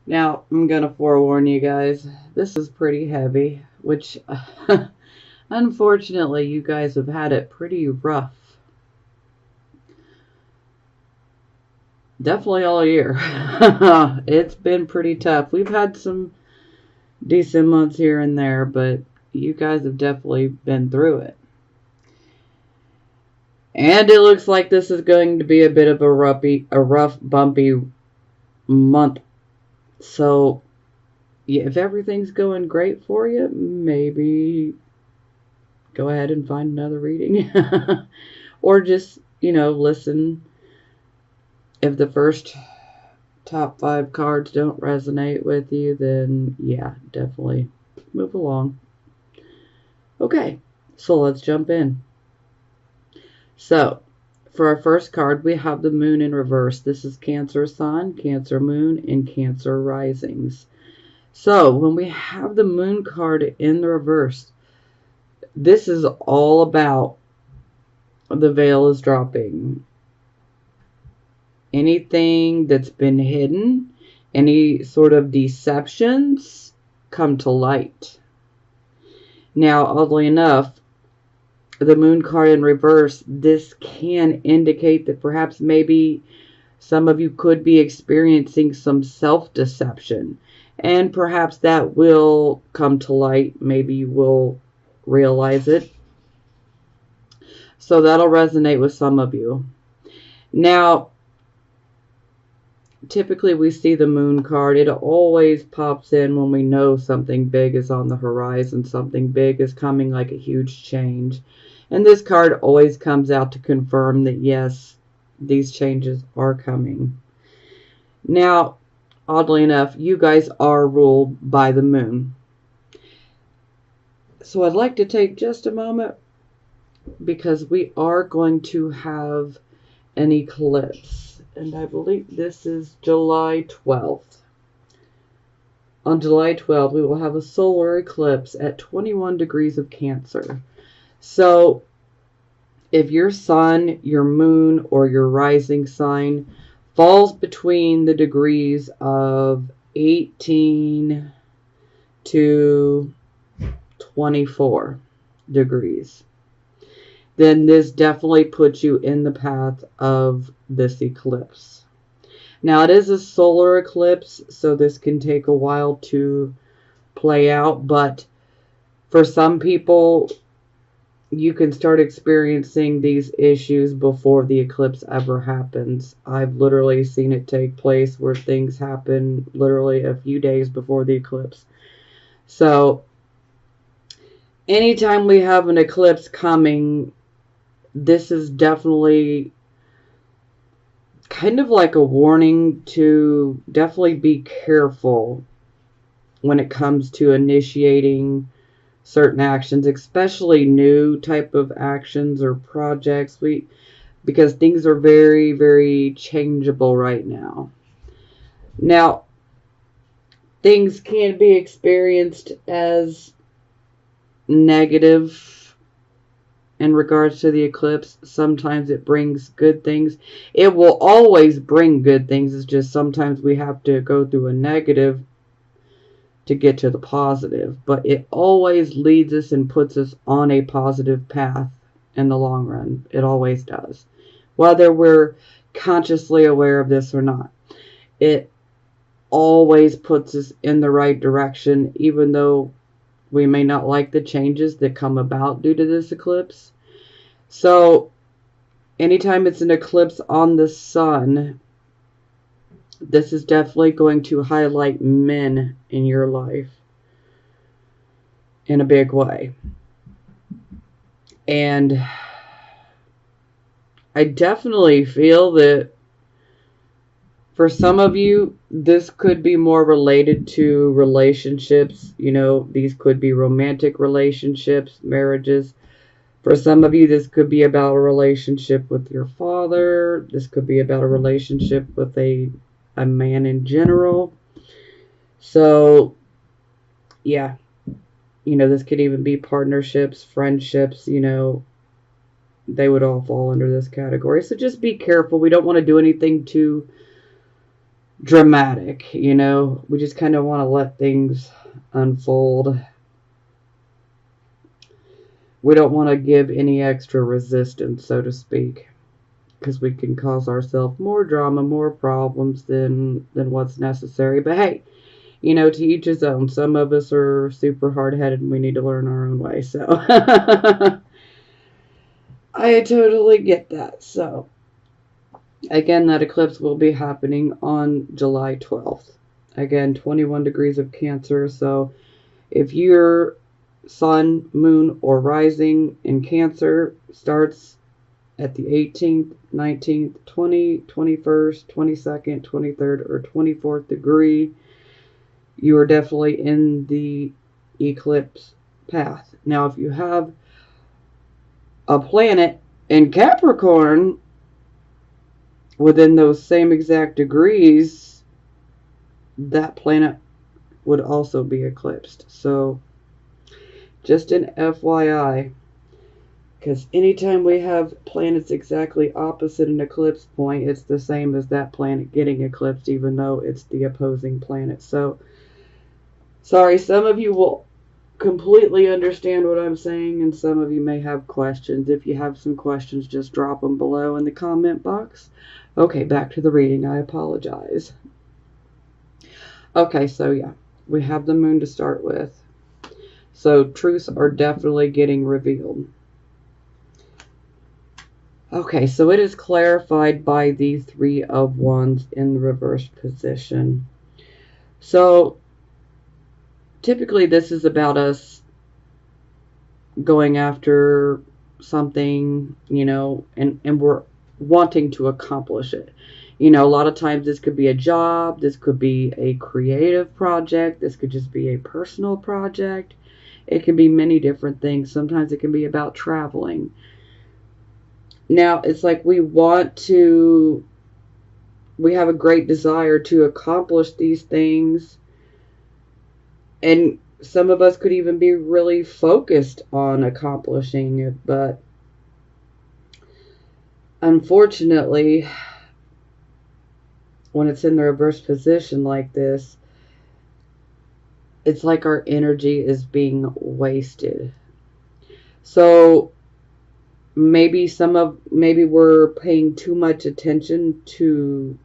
Now, I'm going to forewarn you guys, this is pretty heavy, which unfortunately you guys have had it pretty rough. Definitely all year. It's been pretty tough. We've had some decent months here and there, but you guys have definitely been through it. And it looks like this is going to be a bit of a rough, bumpy month. So, yeah, if everything's going great for you, maybe go ahead and find another reading. Or just, listen. If the first top 5 cards don't resonate with you, then yeah, definitely move along. Okay, so let's jump in. So, for our first card, we have the moon in reverse. This is Cancer Sun, Cancer Moon, and Cancer Risings. So, when we have the moon card in the reverse, this is all about the veil is dropping. Anything that's been hidden, any sort of deceptions, come to light. Now, oddly enough, the moon card in reverse, this can indicate that perhaps maybe some of you could be experiencing some self-deception. And perhaps that will come to light. Maybe you will realize it. So that'll resonate with some of you. Now, typically we see the moon card. It always pops in when we know something big is on the horizon. Something big is coming, like a huge change. And this card always comes out to confirm that, yes, these changes are coming. Now, oddly enough, you guys are ruled by the moon. So I'd like to take just a moment because we are going to have an eclipse. And I believe this is July 12th. On July 12th, we will have a solar eclipse at 21 degrees of Cancer. So, if your sun, your moon, or your rising sign falls between the degrees of 18 to 24 degrees, then this definitely puts you in the path of this eclipse. Now, it is a solar eclipse, so this can take a while to play out, but for some people, you can start experiencing these issues before the eclipse ever happens. I've literally seen it take place where things happen literally a few days before the eclipse. So, anytime we have an eclipse coming, this is definitely kind of like a warning to definitely be careful when it comes to initiating certain actions, especially new type of actions or projects, because things are very, very changeable right now. Now, things can be experienced as negative in regards to the eclipse. Sometimes it brings good things. It will always bring good things. It's just sometimes we have to go through a negative to get to the positive, but it always leads us and puts us on a positive path in the long run. It always does, whether we're consciously aware of this or not. It always puts us in the right direction, even though we may not like the changes that come about due to this eclipse. So anytime it's an eclipse on the sun, this is definitely going to highlight men in your life in a big way. And I definitely feel that for some of you, this could be more related to relationships. These could be romantic relationships, marriages. For some of you, this could be about a relationship with your father. This could be about a relationship with a man in general. So, yeah, this could even be partnerships, friendships, they would all fall under this category. So just be careful. We don't want to do anything too dramatic, you know. We just kind of want to let things unfold. We don't want to give any extra resistance, so to speak, because we can cause ourselves more drama, more problems than what's necessary. But hey, you know, to each his own. Some of us are super hard-headed and we need to learn our own way. So I totally get that. So again, that eclipse will be happening on July 12th. Again, 21 degrees of Cancer. So if your sun, moon, or rising in Cancer starts at the 18th, 19th, 20th, 21st, 22nd, 23rd, or 24th degree, you are definitely in the eclipse path. Now, if you have a planet in Capricorn within those same exact degrees, that planet would also be eclipsed. So, just an FYI, because anytime we have planets exactly opposite an eclipse point, it's the same as that planet getting eclipsed, even though it's the opposing planet. So, sorry, some of you will completely understand what I'm saying, and some of you may have questions. If you have some questions, just drop them below in the comment box. Okay, back to the reading. I apologize. Okay, so yeah, we have the moon to start with. So truths are definitely getting revealed. Okay, so it is clarified by the Three of Wands in the reversed position. So typically this is about us going after something, you know, and we're wanting to accomplish it. You know, a lot of times this could be a job, this could be a creative project, this could just be a personal project. It can be many different things. Sometimes it can be about traveling. Now, it's like we have a great desire to accomplish these things, and some of us could even be really focused on accomplishing it, but unfortunately, when it's in the reverse position like this, it's like our energy is being wasted. So maybe we're paying too much attention to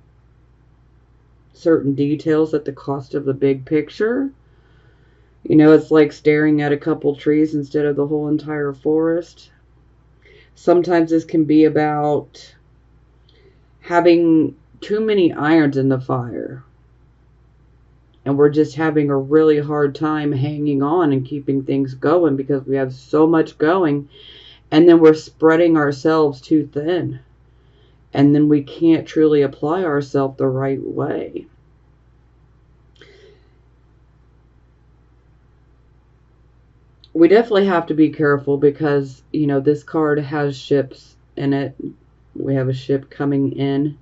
certain details at the cost of the big picture. You know, it's like staring at a couple trees instead of the whole entire forest. Sometimes this can be about having too many irons in the fire, and we're just having a really hard time hanging on and keeping things going because we have so much going, and then we're spreading ourselves too thin, and then we can't truly apply ourselves the right way. We definitely have to be careful because, you know, this card has ships in it. We have a ship coming in.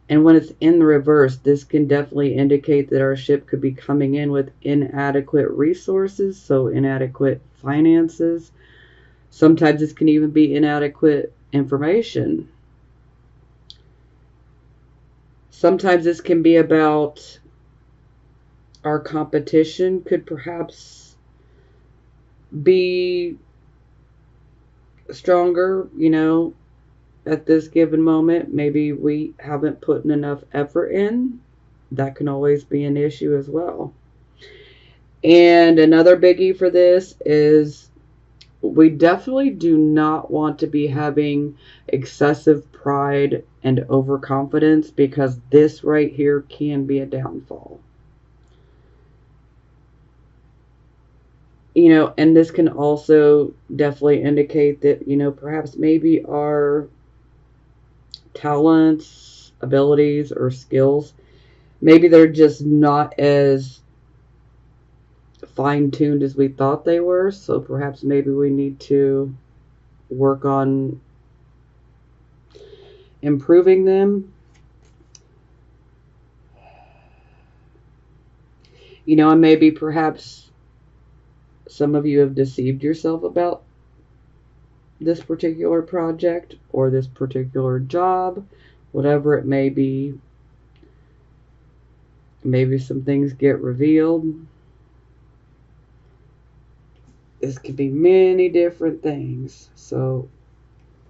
And when it's in the reverse, this can definitely indicate that our ship could be coming in with inadequate resources, so inadequate finances. Sometimes this can even be inadequate information. Sometimes this can be about our competition could perhaps be stronger, you know, at this given moment. Maybe we haven't put enough effort in. That can always be an issue as well. And another biggie for this is we definitely do not want to be having excessive pride and overconfidence, because this right here can be a downfall. You know, and this can also definitely indicate that, you know, perhaps maybe our talents, abilities, or skills, maybe they're just not as fine-tuned as we thought they were. So perhaps maybe we need to work on improving them. You know, and maybe perhaps some of you have deceived yourself about this particular project or this particular job, whatever it may be. Maybe some things get revealed. This could be many different things. So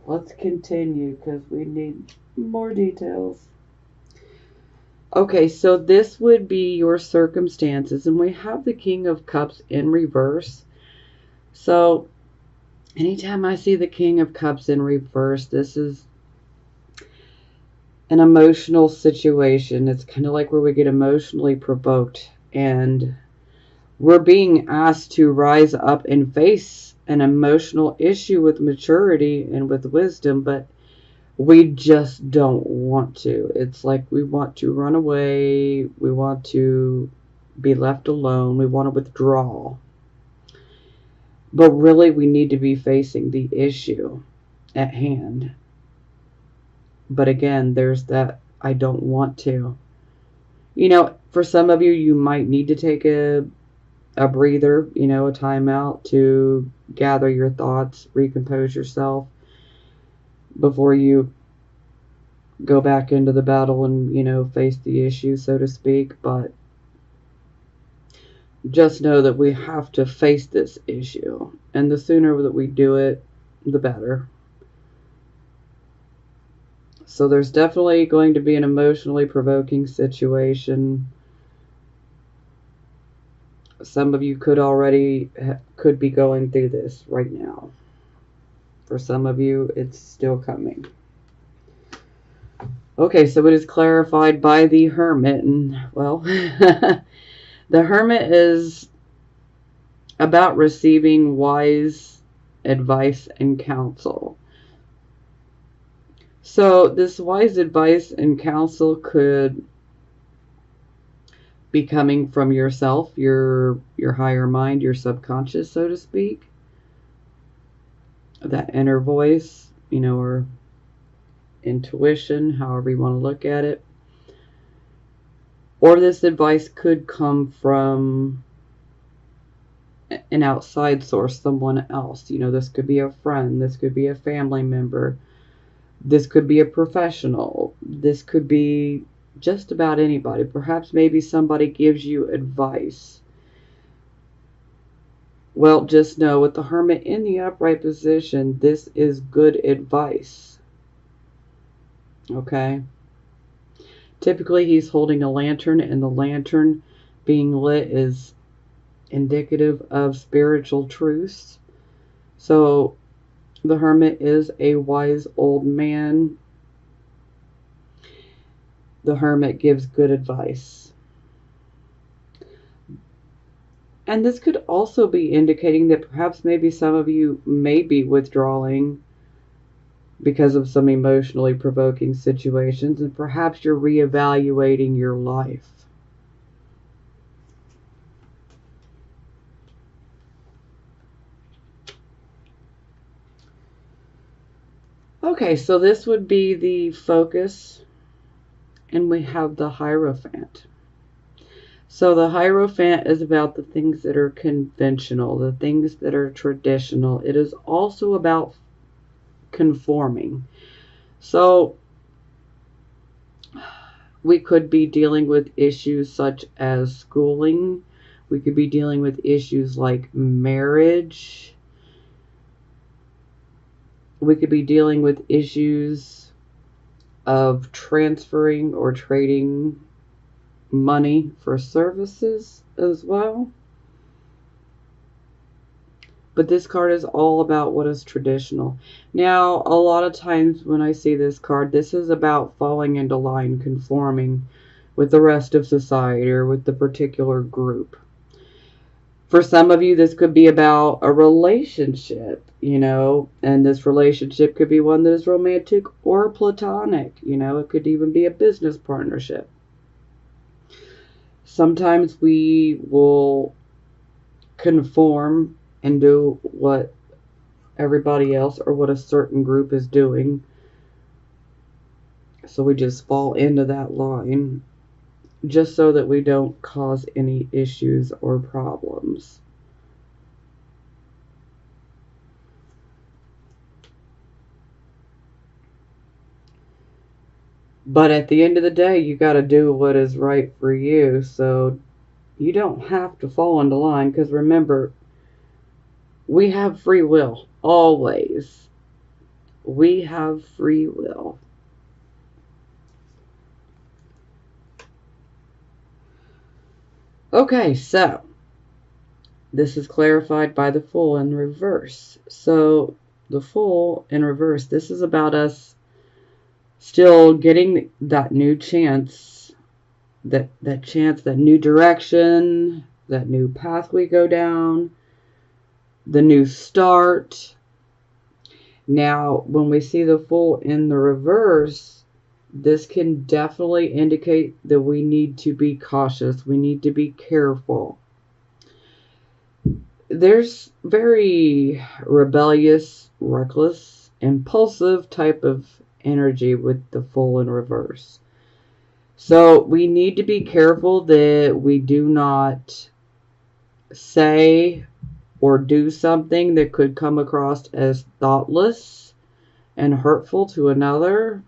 let's continue because we need more details. Okay, so this would be your circumstances, and we have the King of Cups in reverse. So anytime I see the King of Cups in reverse, this is an emotional situation. It's kind of like where we get emotionally provoked, and we're being asked to rise up and face an emotional issue with maturity and with wisdom, but we just don't want to. It's like we want to run away, we want to be left alone, we want to withdraw. But really, we need to be facing the issue at hand. But again, there's that I don't want to. For some of you, you might need to take a breather, a timeout to gather your thoughts, recompose yourself before you go back into the battle and, face the issue, so to speak. But just know that we have to face this issue. And the sooner that we do it, the better. So there's definitely going to be an emotionally provoking situation. Some of you could be going through this right now. For some of you, it's still coming. Okay, so it is clarified by the Hermit. And, well, the Hermit is about receiving wise advice and counsel. So this wise advice and counsel could be coming from yourself, your higher mind, your subconscious, so to speak. That inner voice, or intuition, however you want to look at it. Or this advice could come from an outside source, someone else. This could be a friend, this could be a family member, this could be a professional, this could be just about anybody. Perhaps maybe somebody gives you advice. Well, just know with the Hermit in the upright position, this is good advice. Okay? Typically, he's holding a lantern, and the lantern being lit is indicative of spiritual truths. So the Hermit is a wise old man. The Hermit gives good advice. And this could also be indicating that perhaps maybe some of you may be withdrawing because of some emotionally provoking situations, and perhaps you're reevaluating your life. Okay, so this would be the focus, and we have the Hierophant. So the Hierophant is about the things that are conventional, the things that are traditional. It is also about conforming. So we could be dealing with issues such as schooling. We could be dealing with issues like marriage. We could be dealing with issues of transferring or trading money for services as well. But this card is all about what is traditional. Now, a lot of times when I see this card, this is about falling into line, conforming with the rest of society or with the particular group. For some of you, this could be about a relationship, and this relationship could be one that is romantic or platonic. It could even be a business partnership. Sometimes we will conform and do what everybody else or what a certain group is doing. So we just fall into that line just so that we don't cause any issues or problems. But at the end of the day, you got to do what is right for you. So you don't have to fall into line, because remember, we have free will. Always. We have free will. Okay, so this is clarified by the Fool in reverse. So the Fool in reverse, this is about us still getting that new chance, that chance, that new direction, that new path we go down, the new start. Now, when we see the Fool in the reverse, this can definitely indicate that we need to be cautious. We need to be careful. There's very rebellious, reckless, impulsive type of energy with the Fool in reverse. So we need to be careful that we do not say or do something that could come across as thoughtless and hurtful to another.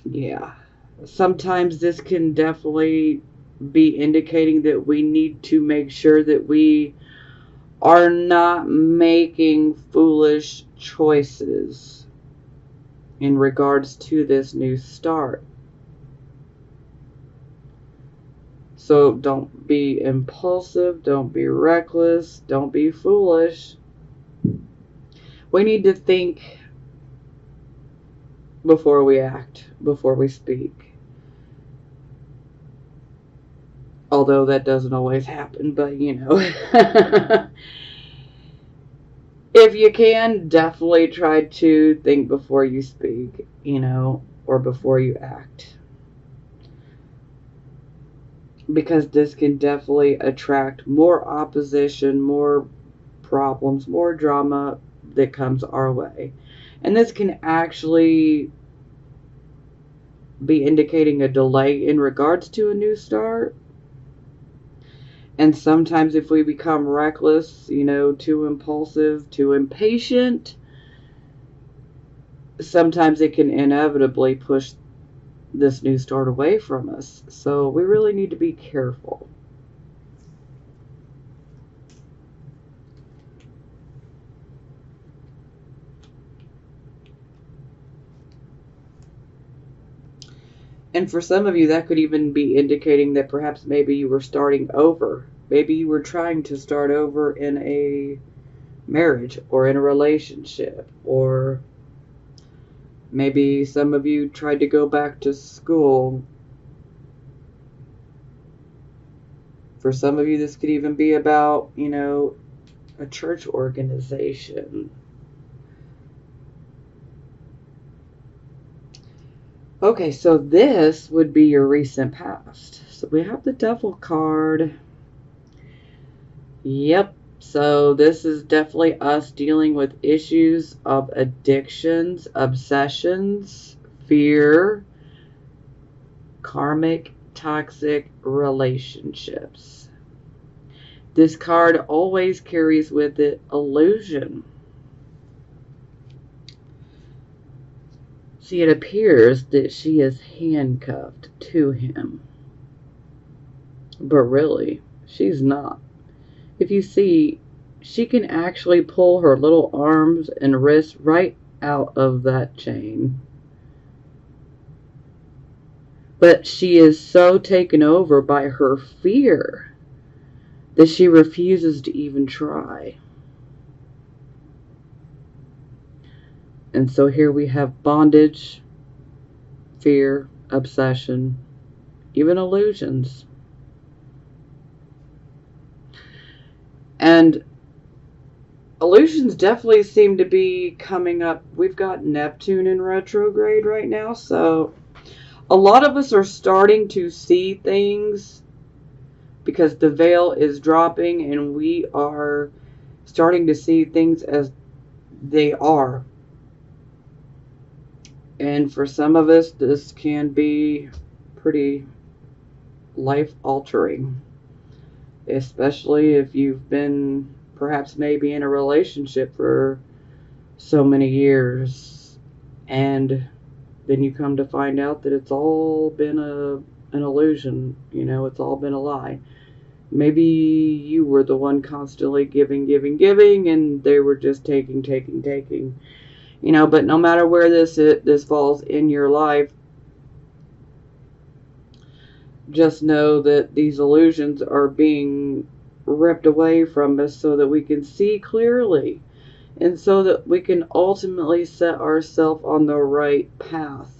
Yeah. Sometimes this can definitely be indicating that we need to make sure that we are not making foolish choices in regards to this new start. So don't be impulsive, don't be reckless, don't be foolish. We need to think before we act, before we speak. Although that doesn't always happen, but you know. If you can, definitely try to think before you speak, you know, or before you act. Because this can definitely attract more opposition, more problems, more drama that comes our way. And this can actually be indicating a delay in regards to a new start. And sometimes if we become reckless, you know, too impulsive, too impatient, sometimes it can inevitably push this new start away from us. So we really need to be careful. And for some of you, that could even be indicating that perhaps maybe you were starting over. Maybe you were trying to start over in a marriage or in a relationship, or maybe some of you tried to go back to school. For some of you, this could even be about, you know, a church organization. Okay, so this would be your recent past. So we have the Devil card. Yep. So this is definitely us dealing with issues of addictions, obsessions, fear, karmic, toxic relationships. This card always carries with it illusion. See, it appears that she is handcuffed to him. But really, she's not. If you see, she can actually pull her little arms and wrists right out of that chain. But she is so taken over by her fear that she refuses to even try. And so here we have bondage, fear, obsession, even illusions. And illusions definitely seem to be coming up. We've got Neptune in retrograde right now, so a lot of us are starting to see things because the veil is dropping and we are starting to see things as they are. And for some of us, this can be pretty life-altering, especially if you've been perhaps maybe in a relationship for so many years, and then you come to find out that it's all been an illusion. It's all been a lie. Maybe you were the one constantly giving, giving, giving, and they were just taking, taking, taking. But no matter where this falls in your life, just know that these illusions are being ripped away from us so that we can see clearly, and so that we can ultimately set ourselves on the right path.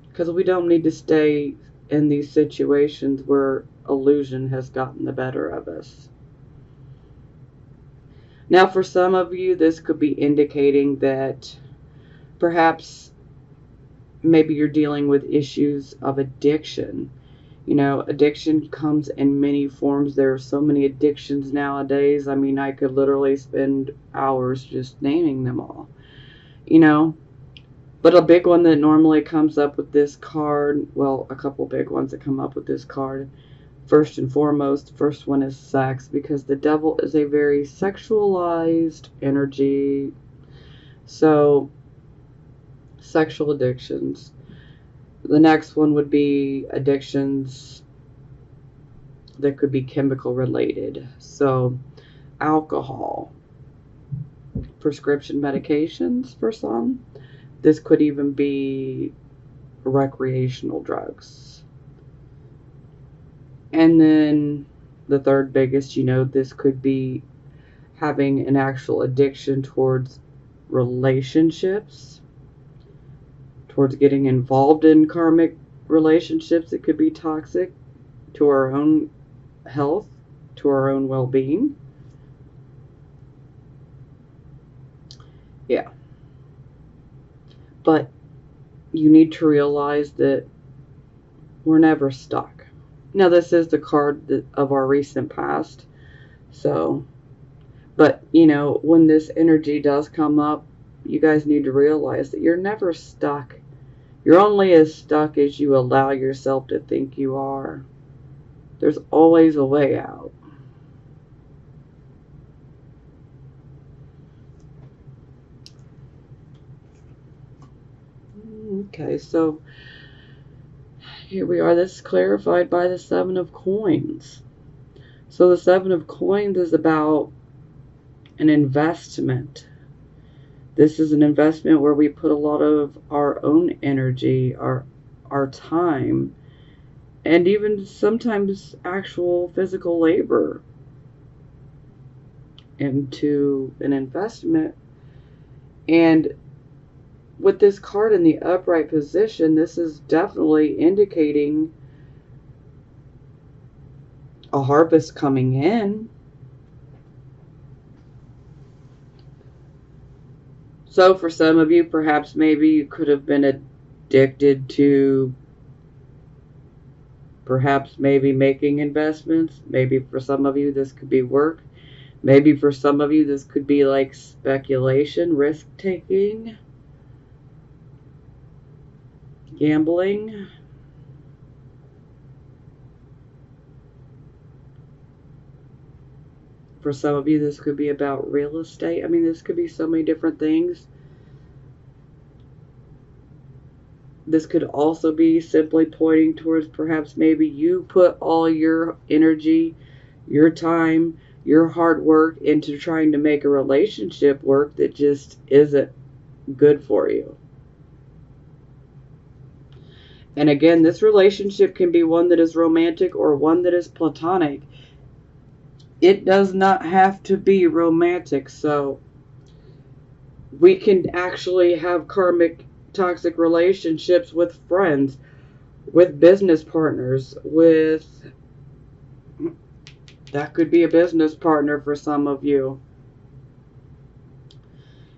Because we don't need to stay in these situations where illusion has gotten the better of us. Now, for some of you, this could be indicating that perhaps maybe you're dealing with issues of addiction. Addiction comes in many forms. There are so many addictions nowadays. I mean, I could literally spend hours just naming them all. But a big one that normally comes up with this card, well, a couple big ones that come up with this card. First and foremost, the first one is sex, because the devil is a very sexualized energy. So, sexual addictions. The next one would be addictions that could be chemical related. So, alcohol, prescription medications for some. This could even be recreational drugs. And then the third biggest, this could be having an actual addiction towards relationships, towards getting involved in karmic relationships that could be toxic to our own health, to our own well-being. Yeah. But you need to realize that we're never stuck. Now, this is the card of our recent past. So, but, when this energy does come up, you guys need to realize that you're never stuck. You're only as stuck as you allow yourself to think you are. There's always a way out. Okay, so here we are. This is clarified by the Seven of Coins. So the Seven of Coins is about an investment. This is an investment where we put a lot of our own energy, our time, and even sometimes actual physical labor into an investment. And with this card in the upright position, this is definitely indicating a harvest coming in. So for some of you, perhaps maybe you could have been addicted to perhaps maybe making investments. Maybe for some of you, this could be work. Maybe for some of you, this could be like speculation, risk-taking, gambling. For some of you, this could be about real estate. I mean, this could be so many different things. This could also be simply pointing towards perhaps maybe you put all your energy, your time, your hard work into trying to make a relationship work that just isn't good for you. And again, this relationship can be one that is romantic or one that is platonic. It does not have to be romantic. So we can actually have karmic toxic relationships with friends, with business partners, that could be a business partner for some of you.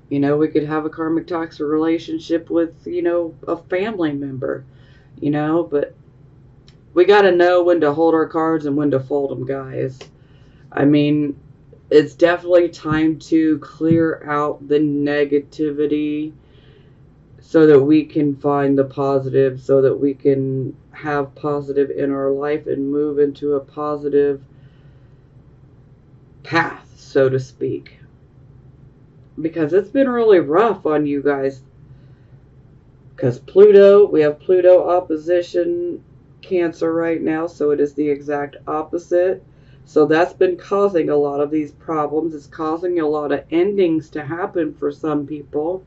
We could have a karmic toxic relationship with, a family member, but we got to know when to hold our cards and when to fold them, guys. I mean, it's definitely time to clear out the negativity so that we can find the positive, so that we can have positive in our life and move into a positive path, so to speak. because it's been really rough on you guys. Because Pluto, we have Pluto opposition Cancer right now, so it is the exact opposite. So that's been causing a lot of these problems. It's causing a lot of endings to happen for some people.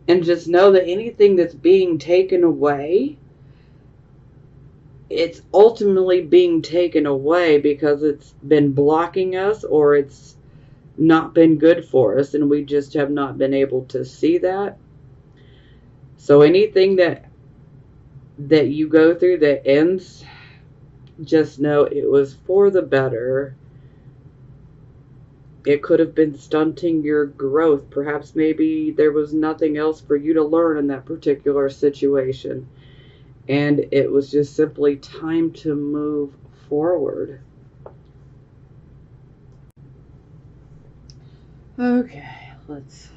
And just know that anything that's being taken away, it's ultimately being taken away because it's been blocking us, or it's not been good for us, and we just have not been able to see that. So anything that you go through that ends, just know it was for the better. It could have been stunting your growth. Perhaps maybe there was nothing else for you to learn in that particular situation, and it was just simply time to move forward. Okay, let's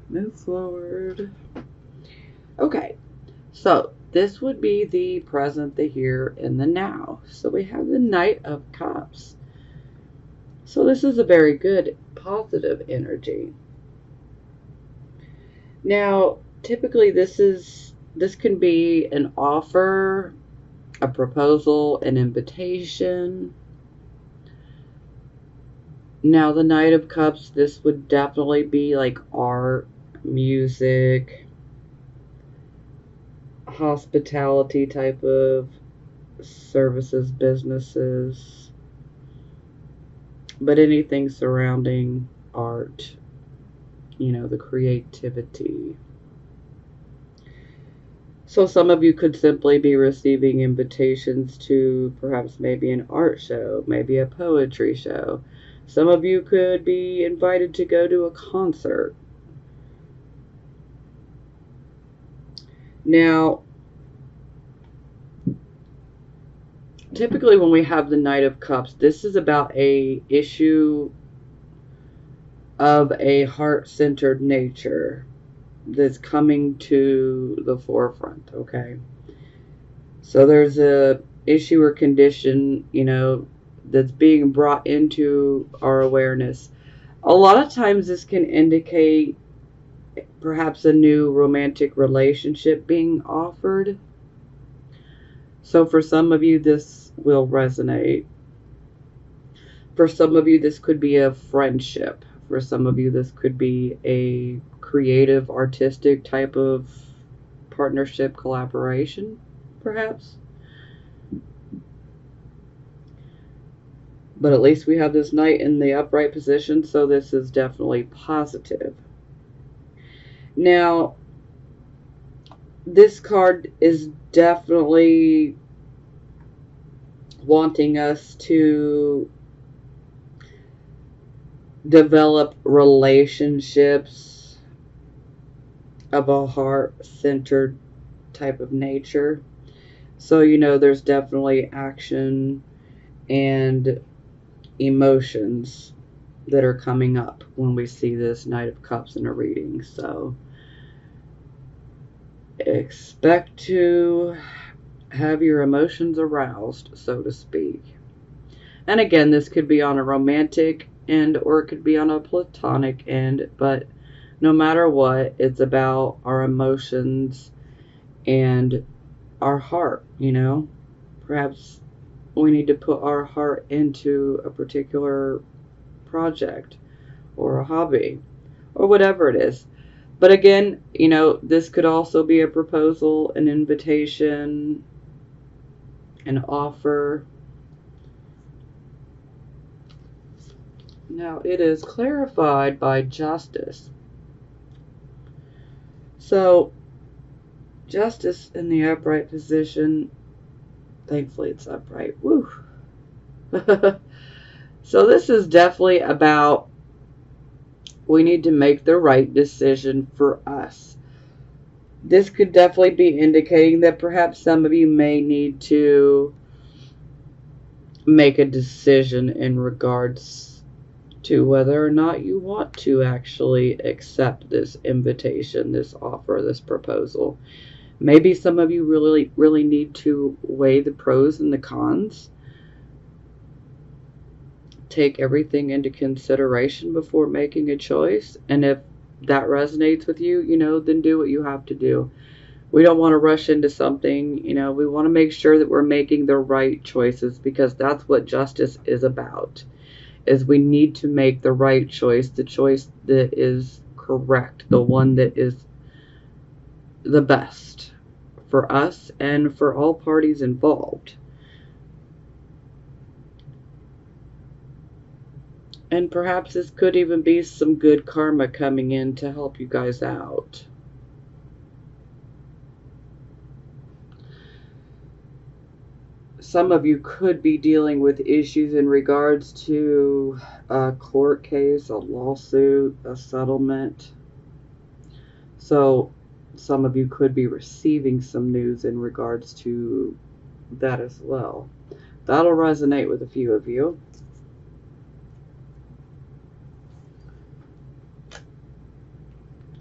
move forward. Okay, so this would be the present, the here, and the now. So we have the Knight of Cups. So this is a very good, positive energy. Now, typically this can be an offer, a proposal, an invitation. Now, the Knight of Cups, this would definitely be like art, music, hospitality type of services, businesses, but anything surrounding art, the creativity. So some of you could simply be receiving invitations to perhaps maybe an art show, maybe a poetry show. Some of you could be invited to go to a concert. Now, typically when we have the Knight of Cups, this is about a issue of a heart-centered nature that's coming to the forefront, okay? So there's a issue or condition, that's being brought into our awareness. A lot of times this can indicate perhaps a new romantic relationship being offered. So for some of you, this will resonate. For some of you, this could be a friendship. For some of you, this could be a creative, artistic type of partnership, collaboration, perhaps. But at least we have this Knight in the upright position, so this is definitely positive. Now, this card is definitely wanting us to develop relationships of a heart-centered type of nature. So, there's definitely action and emotions that are coming up when we see this Knight of Cups in a reading. So expect to have your emotions aroused, so to speak. And again, this could be on a romantic end or it could be on a platonic end, but no matter what, it's about our emotions and our heart, Perhaps we need to put our heart into a particular project or a hobby or whatever it is. But again, this could also be a proposal, an invitation, an offer. Now, it is clarified by Justice. So, Justice in the upright position, thankfully it's upright. Woo! So this is definitely about we need to make the right decision for us. This could definitely be indicating that perhaps some of you may need to make a decision in regards to whether or not you want to actually accept this invitation, this offer, this proposal. Maybe some of you really, really need to weigh the pros and the cons. take everything into consideration before making a choice. And if that resonates with you, then do what you have to do. We don't want to rush into something. We want to make sure that we're making the right choices, because that's what justice is about. Is we need to make the right choice, the choice that is correct, the one that is the best for us and for all parties involved. And perhaps this could even be some good karma coming in to help you guys out. Some of you could be dealing with issues in regards to a court case, a lawsuit, a settlement. So some of you could be receiving some news in regards to that as well. That'll resonate with a few of you.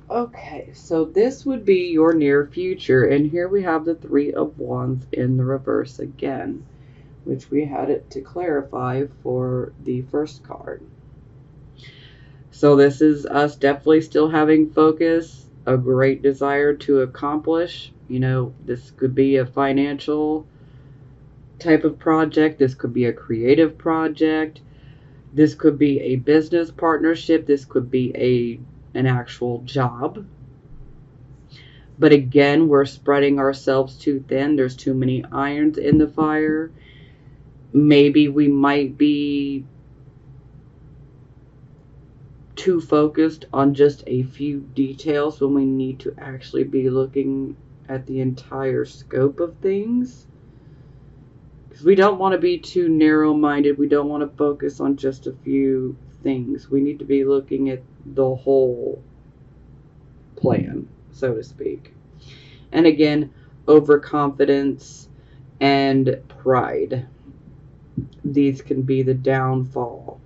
Okay, so this would be your near future, and here we have the Three of Wands in the reverse again, which we had it to clarify for the first card. So this is us definitely still having focus, a great desire to accomplish. This could be a financial type of project, this could be a creative project, this could be a business partnership, this could be an actual job. But again, we're spreading ourselves too thin. There's too many irons in the fire. Maybe we might be too focused on just a few details when we need to actually be looking at the entire scope of things. Because we don't want to be too narrow-minded. We don't want to focus on just a few things. We need to be looking at the whole plan, so to speak. And again, overconfidence and pride. These can be the downfall.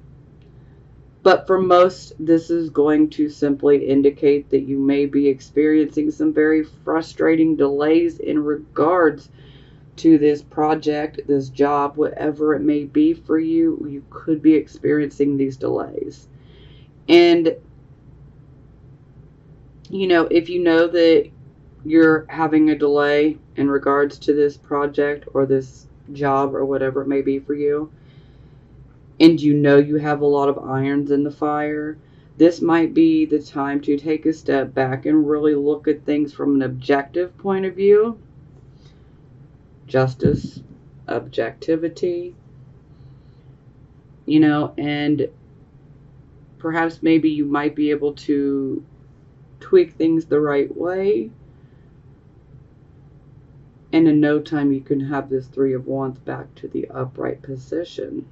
But for most, this is going to simply indicate that you may be experiencing some very frustrating delays in regards to this project, this job, whatever it may be for you. You could be experiencing these delays. And, if you know that you're having a delay in regards to this project or this job or whatever it may be for you, and you have a lot of irons in the fire, this might be the time to take a step back and really look at things from an objective point of view. Justice, objectivity, and perhaps maybe you might be able to tweak things the right way, and in no time you can have this Three of Wands back to the upright position.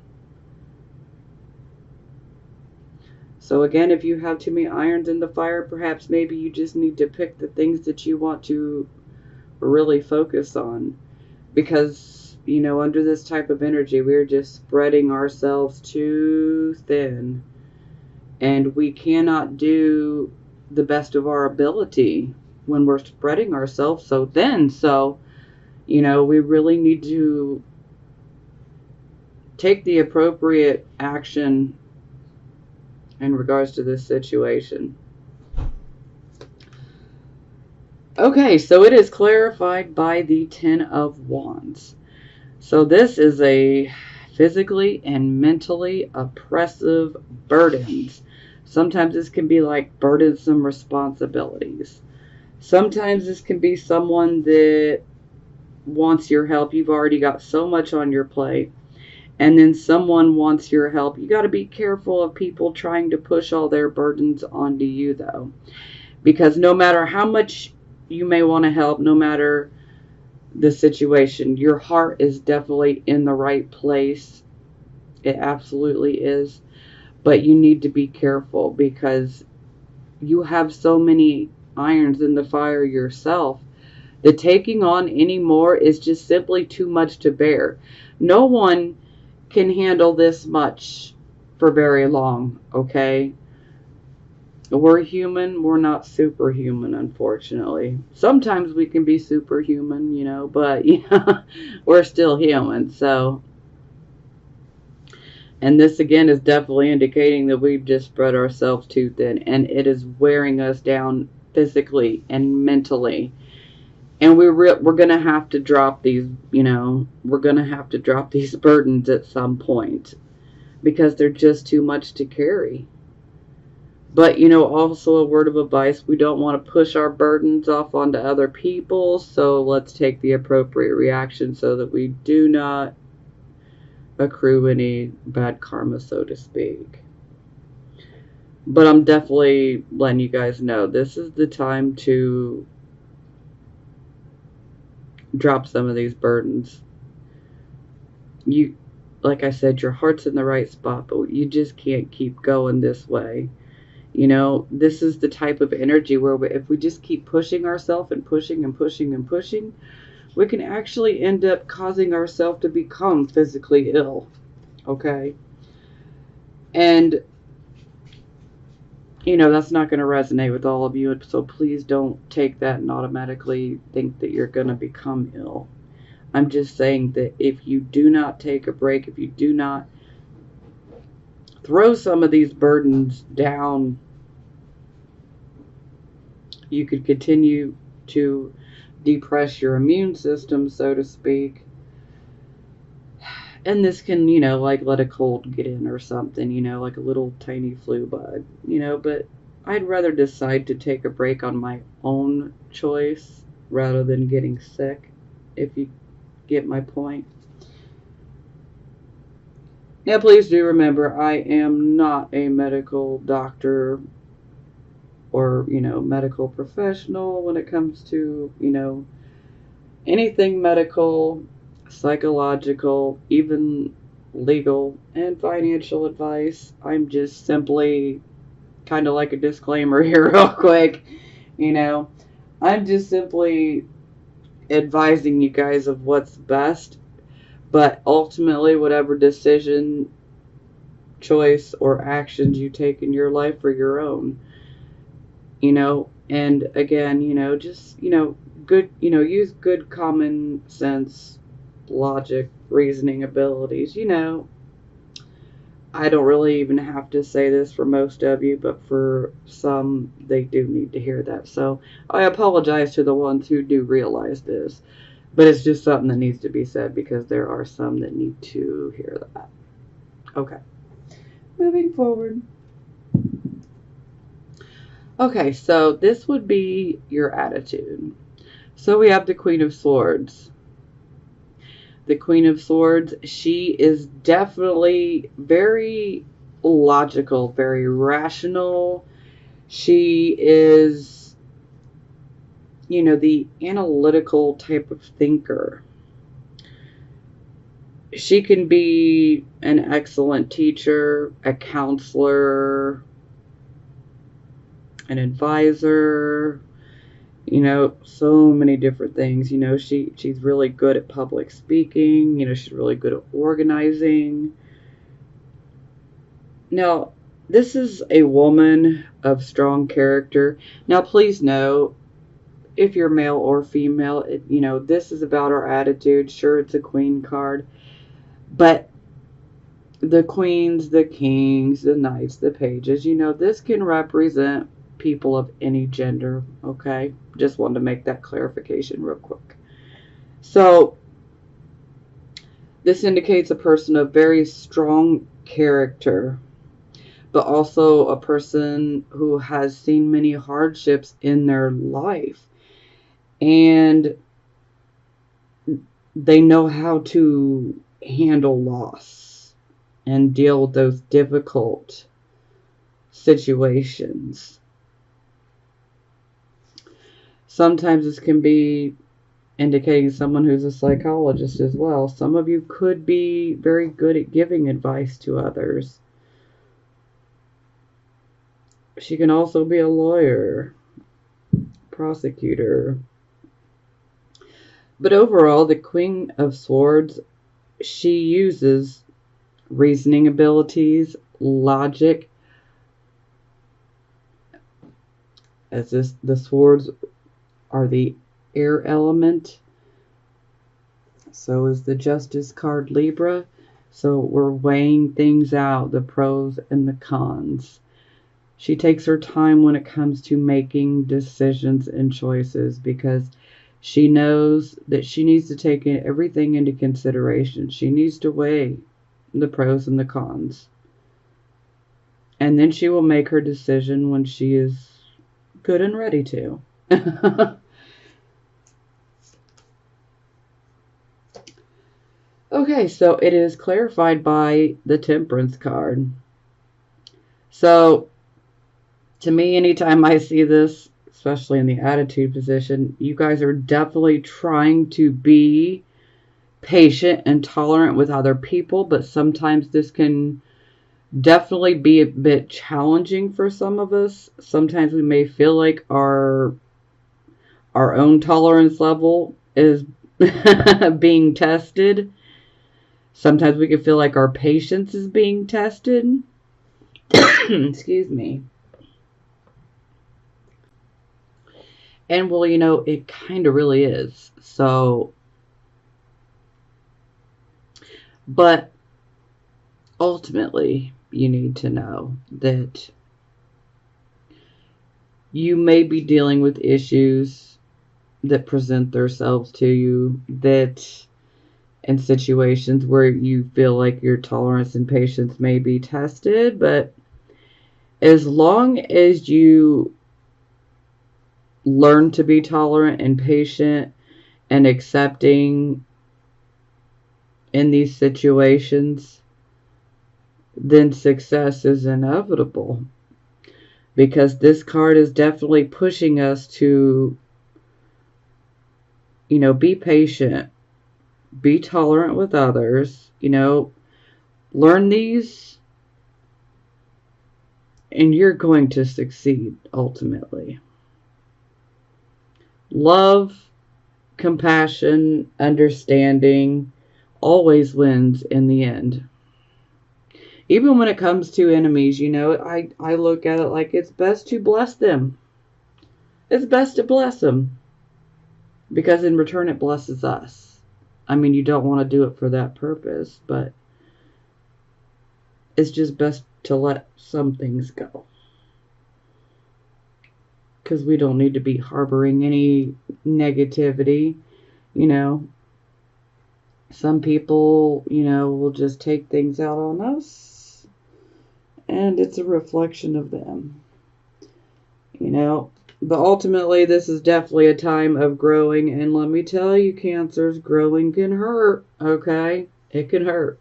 So again, if you have too many irons in the fire, perhaps maybe you just need to pick the things that you want to really focus on. Because, under this type of energy, we're just spreading ourselves too thin. And we cannot do the best of our ability when we're spreading ourselves so thin. So, we really need to take the appropriate action in regards to this situation. Okay, so it is clarified by the Ten of Wands. So this is a physically and mentally oppressive burdens. Sometimes this can be like burdensome responsibilities. Sometimes this can be someone that wants your help. You've already got so much on your plate. And then someone wants your help. You got to be careful of people trying to push all their burdens onto you, though. Because no matter how much you may want to help, no matter the situation, your heart is definitely in the right place. It absolutely is. But you need to be careful because you have so many irons in the fire yourself that taking on any more is just simply too much to bear. No one can handle this much for very long, okay? We're human. We're not superhuman, unfortunately. Sometimes we can be superhuman, but we're still human. So And this again is definitely indicating that we've just spread ourselves too thin, and it is wearing us down physically and mentally. And we're gonna have to drop these, we're gonna have to drop these burdens at some point because they're just too much to carry. But also a word of advice: we don't want to push our burdens off onto other people. So let's take the appropriate reaction so that we do not accrue any bad karma, so to speak. But I'm definitely letting you guys know this is the time to drop some of these burdens. You, like I said, your heart's in the right spot, but you just can't keep going this way. This is the type of energy where if we just keep pushing ourselves and pushing and pushing and pushing, we can actually end up causing ourselves to become physically ill. Okay? And that's not going to resonate with all of you, so please don't take that and automatically think that you're going to become ill. I'm just saying that if you do not take a break, if you do not throw some of these burdens down, you could continue to depress your immune system, so to speak. And this can, like let a cold get in or something, like a little tiny flu bug, but I'd rather decide to take a break on my own choice rather than getting sick, if you get my point. Now, please do remember, I am not a medical doctor or, medical professional when it comes to, anything medical, psychological, even legal and financial advice. I'm just simply kind of like a disclaimer here, real quick. I'm just simply advising you guys of what's best, but ultimately, whatever decision, choice, or actions you take in your life are your own. And again, just, good, use good common sense, logic, reasoning abilities. I don't really even have to say this for most of you, but for some, they do need to hear that. So I apologize to the ones who do realize this, but it's just something that needs to be said because there are some that need to hear that. Okay, moving forward. Okay, so this would be your attitude. So we have the Queen of Swords. The Queen of Swords, she is definitely very logical, very rational. She is, the analytical type of thinker. She can be an excellent teacher, a counselor, an advisor, so many different things. She's really good at public speaking. She's really good at organizing. Now, this is a woman of strong character. Now, please know, if you're male or female, this is about our attitude. Sure, it's a queen card, but the queens, the kings, the knights, the pages, this can represent people of any gender, okay? Just wanted to make that clarification real quick. So, this indicates a person of very strong character, but also a person who has seen many hardships in their life. And they know how to handle loss and deal with those difficult situations. Sometimes this can be indicating someone who's a psychologist as well. Some of you could be very good at giving advice to others. She can also be a lawyer, prosecutor. But overall, the Queen of Swords, she uses reasoning abilities, logic, as the swords are the air element. So is the Justice card, Libra. So we're weighing things out, the pros and the cons. She takes her time when it comes to making decisions and choices because she knows that she needs to take everything into consideration. She needs to weigh the pros and the cons. And then she will make her decision when she is good and ready to. Okay, so it is clarified by the Temperance card. So, to me, anytime I see this, especially in the attitude position, you guys are definitely trying to be patient and tolerant with other people, but sometimes this can definitely be a bit challenging for some of us. Sometimes we may feel like our own tolerance level is being tested. Sometimes we can feel like our patience is being tested. Excuse me. And well, it kind of really is. So, but ultimately, you need to know that you may be dealing with issues that present themselves to you, that in situations where you feel like your tolerance and patience may be tested, but as long as you learn to be tolerant and patient and accepting in these situations, then success is inevitable. Because this card is definitely pushing us to, be patient, be tolerant with others, learn these, and you're going to succeed ultimately. Love, compassion, understanding always wins in the end. Even when it comes to enemies, I look at it like it's best to bless them. It's best to bless them. Because in return it blesses us. I mean, you don't want to do it for that purpose, but it's just best to let some things go. Because we don't need to be harboring any negativity, Some people, will just take things out on us, and it's a reflection of them, But ultimately, this is definitely a time of growing, and let me tell you, Cancers, growing can hurt, okay? It can hurt.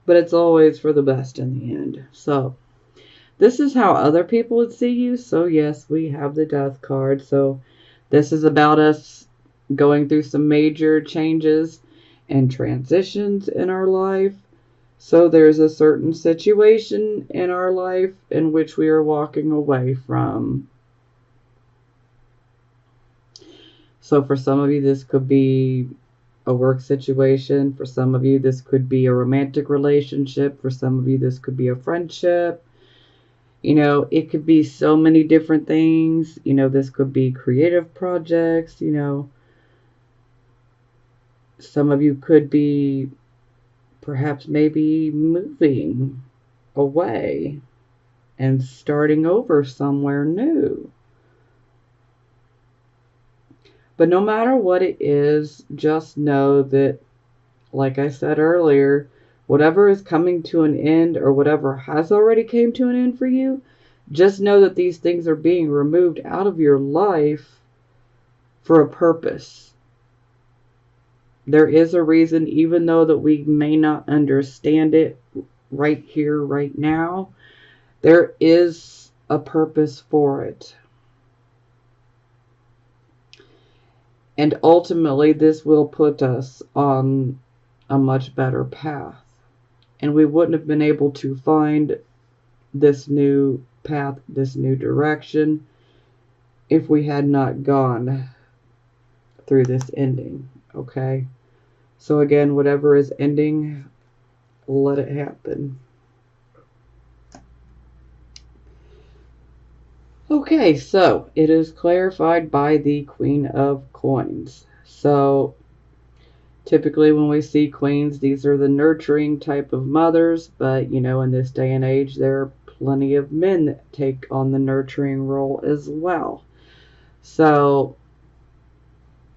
But it's always for the best in the end. So, this is how other people would see you. So, yes, we have the Death card. So, this is about us going through some major changes and transitions in our life. So, there's a certain situation in our life in which we are walking away from. So, for some of you, this could be a work situation. For some of you, this could be a romantic relationship. For some of you, this could be a friendship. It could be so many different things. This could be creative projects. Some of you could be perhaps maybe moving away and starting over somewhere new. But no matter what it is, just know that, like I said earlier, whatever is coming to an end or whatever has already came to an end for you, just know that these things are being removed out of your life for a purpose. There is a reason, even though that we may not understand it right here, right now, there is a purpose for it. And ultimately, this will put us on a much better path. And we wouldn't have been able to find this new path, this new direction, if we had not gone through this ending. Okay? So again, whatever is ending, let it happen. Okay, so it is clarified by the Queen of Coins. So typically when we see queens, these are the nurturing type of mothers, but in this day and age, there are plenty of men that take on the nurturing role as well. So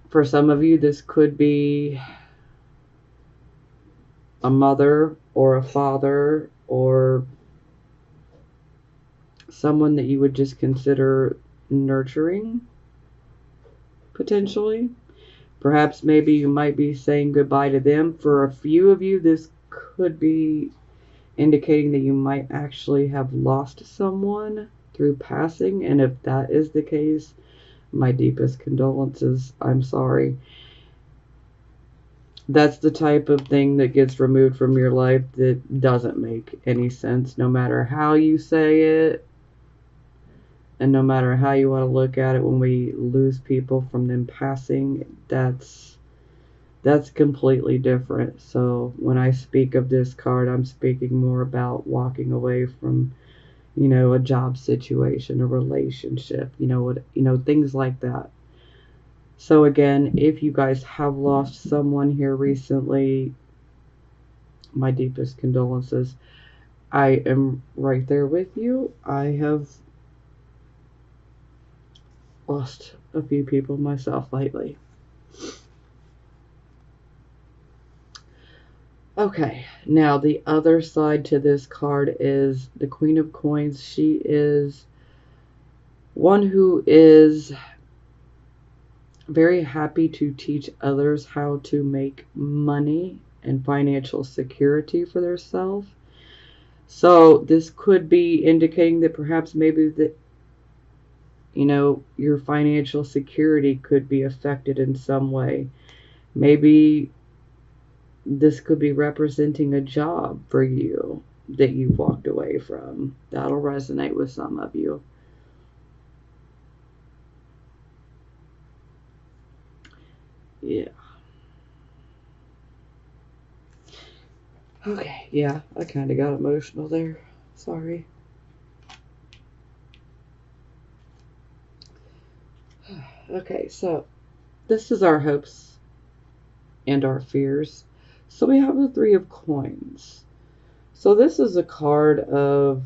for some of you, this could be a mother or a father or someone that you would just consider nurturing, potentially. Perhaps maybe you might be saying goodbye to them. For a few of you, this could be indicating that you might actually have lost someone through passing. And if that is the case, my deepest condolences. I'm sorry. That's the type of thing that gets removed from your life that doesn't make any sense, no matter how you say it, and no matter how you want to look at it. When we lose people from them passing, that's completely different. So when I speak of this card, I'm speaking more about walking away from, a job situation, a relationship, things like that. So again, if you guys have lost someone here recently, my deepest condolences. I am right there with you. I have lost a few people myself lately. Okay, now the other side to this card is the Queen of Coins. She is one who is very happy to teach others how to make money and financial security for themselves. So this could be indicating that perhaps maybe that your financial security could be affected in some way. Maybe this could be representing a job for you that you've walked away from. That'll resonate with some of you. Yeah. Okay, yeah, I kind of got emotional there. Sorry. Okay, so this is our hopes and our fears. So we have the Three of Coins. So this is a card of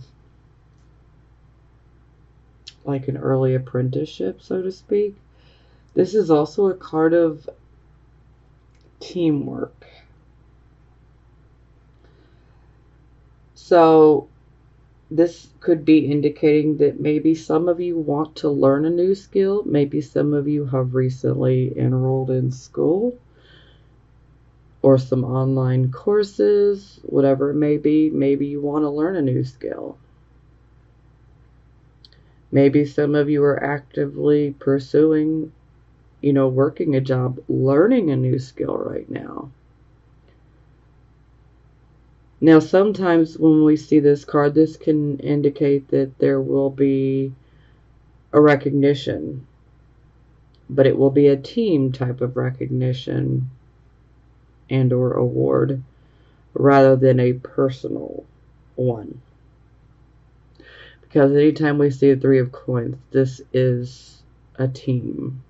like an early apprenticeship, so to speak. This is also a card of teamwork. So this could be indicating that maybe some of you want to learn a new skill. Maybe some of you have recently enrolled in school or some online courses, whatever it may be. Maybe you want to learn a new skill. Maybe some of you are actively pursuing, working a job, learning a new skill right now. Now, sometimes when we see this card, this can indicate that there will be a recognition, but it will be a team type of recognition and or award rather than a personal one. Because anytime we see a Three of Coins, this is a team.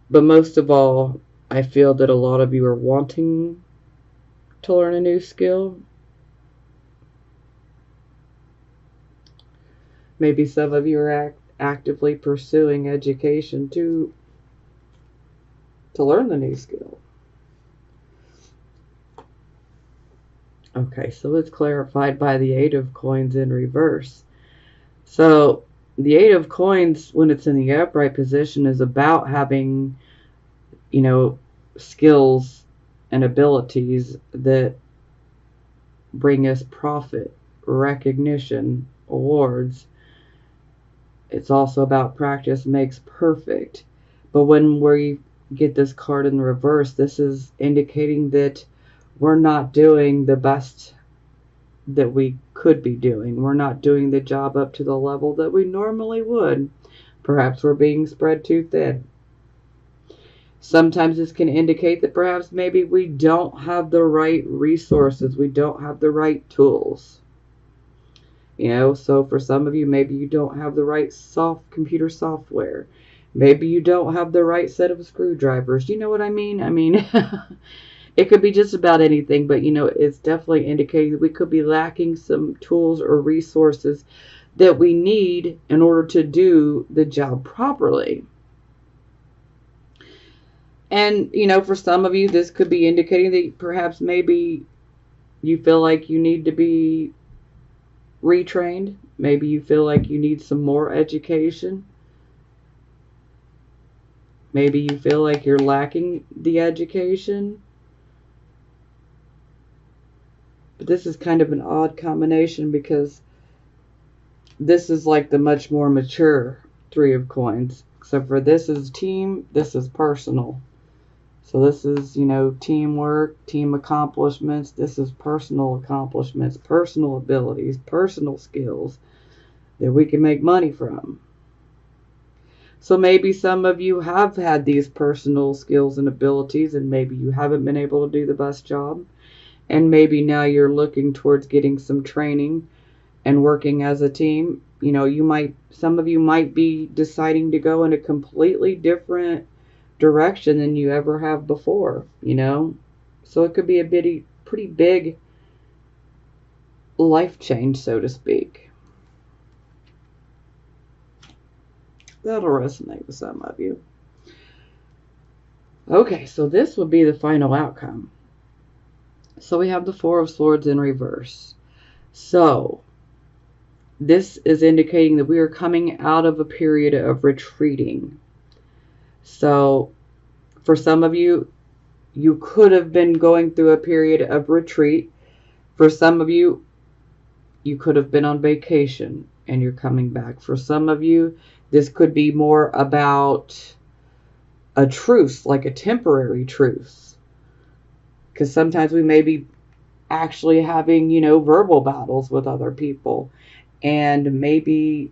But most of all, I feel that a lot of you are wanting to learn a new skill. Maybe some of you are actively pursuing education to learn the new skill. Okay, so it's clarified by the Eight of Coins in reverse. So the Eight of Coins, when it's in the upright position, is about having, skills and abilities that bring us profit, recognition, awards. It's also about practice makes perfect. But when we get this card in reverse, this is indicating that we're not doing the best that we could be doing. We're not doing the job up to the level that we normally would. Perhaps we're being spread too thin. Sometimes this can indicate that perhaps maybe we don't have the right resources. We don't have the right tools. You know, so for some of you, maybe you don't have the right computer software. Maybe you don't have the right set of screwdrivers. You know what I mean? I mean, it could be just about anything, but you know, it's definitely indicating that we could be lacking some tools or resources that we need in order to do the job properly. And, you know, for some of you, this could be indicating that perhaps maybe you feel like you need to be retrained. Maybe you feel like you need some more education. Maybe you feel like you're lacking the education. But this is kind of an odd combination because this is like the much more mature Three of Coins. Except for this is team, this is personal. So this is, you know, teamwork, team accomplishments. This is personal accomplishments, personal abilities, personal skills that we can make money from. So maybe some of you have had these personal skills and abilities, and maybe you haven't been able to do the best job. And maybe now you're looking towards getting some training and working as a team. You know, some of you might be deciding to go in a completely different direction than you ever have before, you know. So it could be a pretty big life change, so to speak. That'll resonate with some of you. Okay, so this would be the final outcome. So we have the Four of Swords in reverse. So this is indicating that we are coming out of a period of retreating. So for some of you, you could have been going through a period of retreat. For some of you, you could have been on vacation and you're coming back. For some of you, this could be more about a truce, like a temporary truce. Because sometimes we may be actually having, you know, verbal battles with other people. And maybe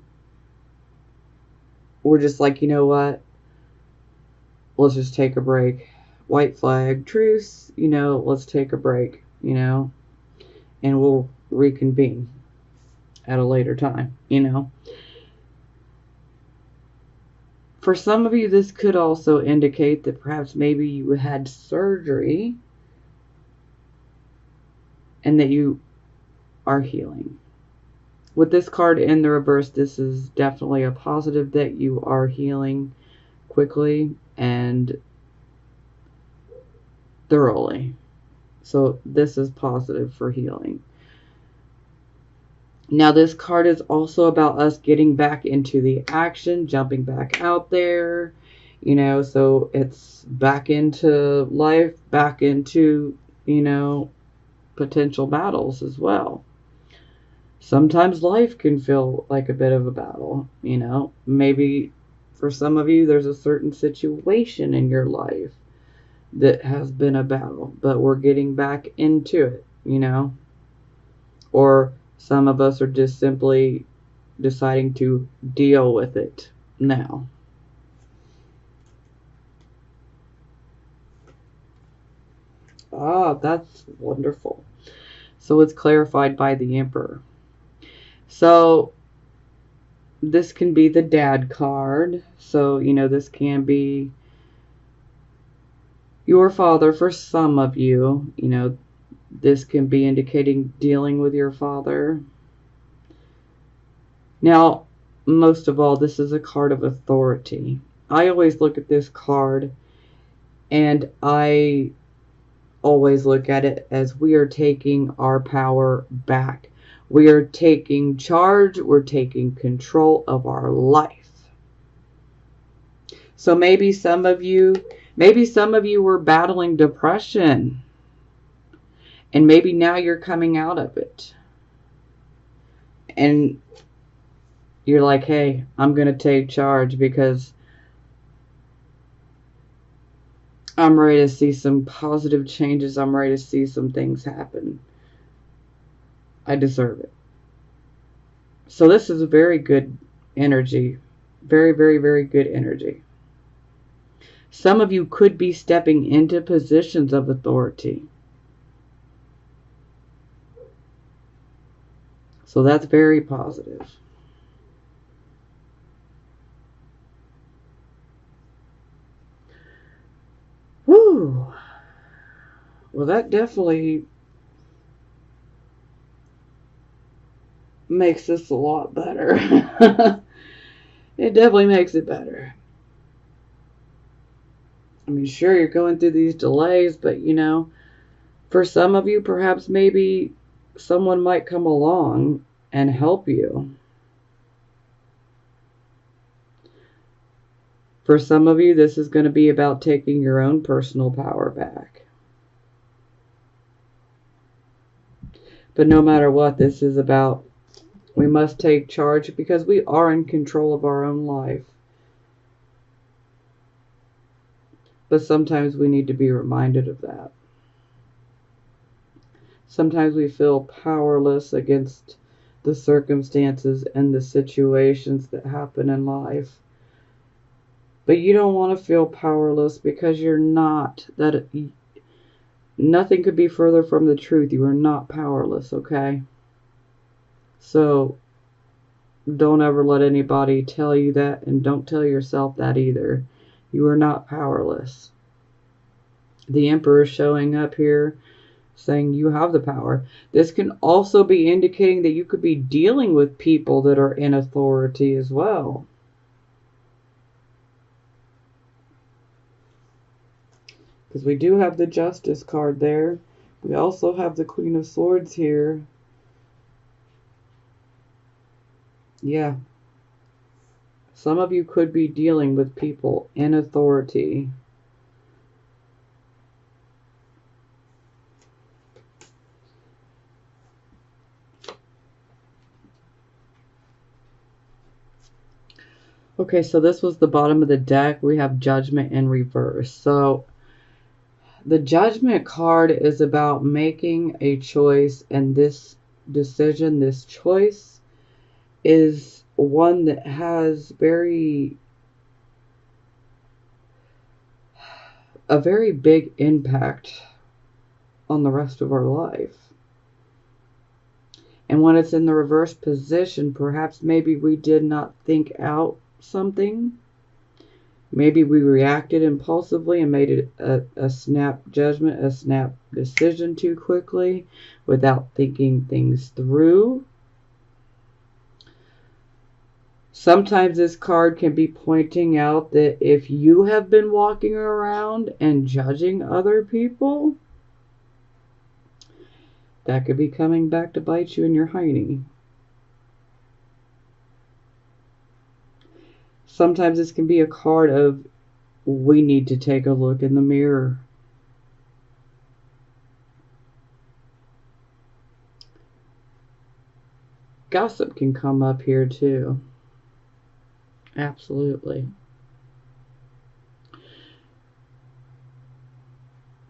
we're just like, you know what? Let's just take a break. White flag, truce, you know, let's take a break, you know, and we'll reconvene at a later time, you know. For some of you, this could also indicate that perhaps maybe you had surgery and that you are healing. With this card in the reverse, this is definitely a positive that you are healing quickly and thoroughly. So this is positive for healing. Now this card is also about us getting back into the action, jumping back out there, you know, so it's back into life, back into, you know, potential battles as well. Sometimes life can feel like a bit of a battle, you know. Maybe for some of you, there's a certain situation in your life that has been a battle, but we're getting back into it, you know. Or some of us are just simply deciding to deal with it now. Ah, that's wonderful. So it's clarified by the Emperor. So this can be the dad card. So, you know, this can be your father for some of you. You know, this can be indicating dealing with your father. Now, most of all, this is a card of authority. I always look at this card and I always look at it as we are taking our power back. We are taking charge. We're taking control of our life. So maybe some of you were battling depression. And maybe now you're coming out of it. And you're like, hey, I'm going to take charge because I'm ready to see some positive changes. I'm ready to see some things happen. I deserve it. So this is a very good energy. Very, very, very good energy. Some of you could be stepping into positions of authority. So that's very positive. Whew. Well, that definitely makes this a lot better. It definitely makes it better. I mean, sure, you're going through these delays, but for some of you, perhaps maybe someone might come along and help you. For some of you, this is going to be about taking your own personal power back. But no matter what, this is about, we must take charge because we are in control of our own life. But sometimes we need to be reminded of that. Sometimes we feel powerless against the circumstances and the situations that happen in life. But you don't want to feel powerless because you're not. Nothing could be further from the truth. You are not powerless, okay? So don't ever let anybody tell you that, and don't tell yourself that either. You are not powerless. The Emperor is showing up here saying you have the power. This can also be indicating that you could be dealing with people that are in authority as well. Because we do have the Justice card there. We also have the Queen of Swords here. Yeah. Some of you could be dealing with people in authority. Okay, so this was the bottom of the deck. We have Judgment in reverse. So the Judgment card is about making a choice, and this decision, this choice, is one that has a very big impact on the rest of our life. And when it's in the reverse position, perhaps maybe we did not think out something. Maybe we reacted impulsively and made it a snap judgment, a snap decision too quickly without thinking things through. Sometimes this card can be pointing out that if you have been walking around and judging other people, that could be coming back to bite you in your hiney. Sometimes this can be a card of, we need to take a look in the mirror. Gossip can come up here too. Absolutely.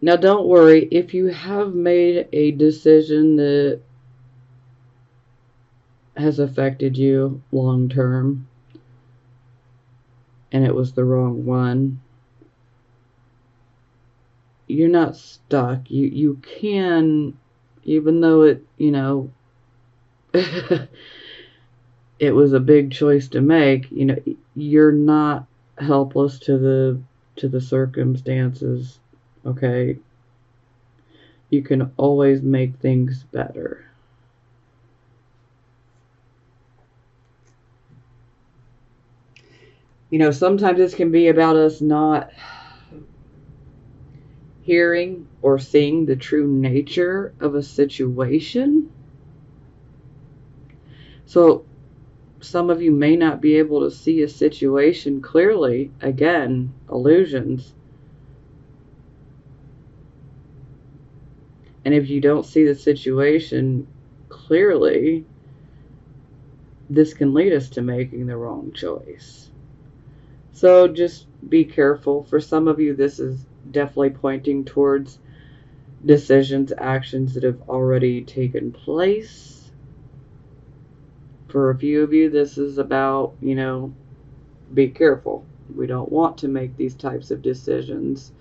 Now don't worry, if you have made a decision that has affected you long term and it was the wrong one, you're not stuck. You can, even though it, it was a big choice to make, you're not helpless to the circumstances, okay? You can always make things better. Sometimes this can be about us not hearing or seeing the true nature of a situation. So some of you may not be able to see a situation clearly. Again, illusions. And if you don't see the situation clearly, this can lead us to making the wrong choice. So just be careful. For some of you, this is definitely pointing towards decisions, actions that have already taken place. For a few of you, this is about, be careful. We don't want to make these types of decisions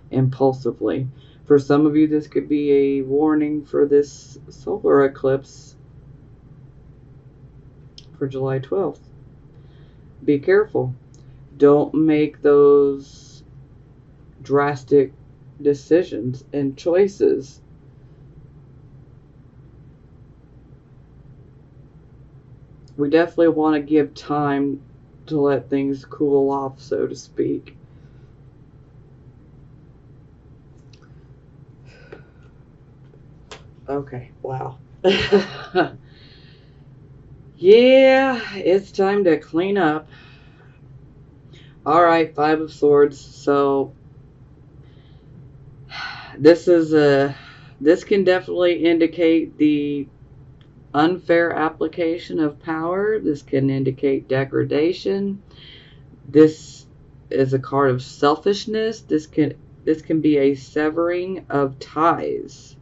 impulsively. For some of you, this could be a warning for this solar eclipse for July 12th. Be careful. Don't make those drastic decisions and choices. We definitely want to give time to let things cool off, so to speak. Okay, wow. Yeah, it's time to clean up. Alright, Five of Swords. So this can definitely indicate the unfair application of power. This can indicate degradation. This is a card of selfishness. This can be a severing of ties.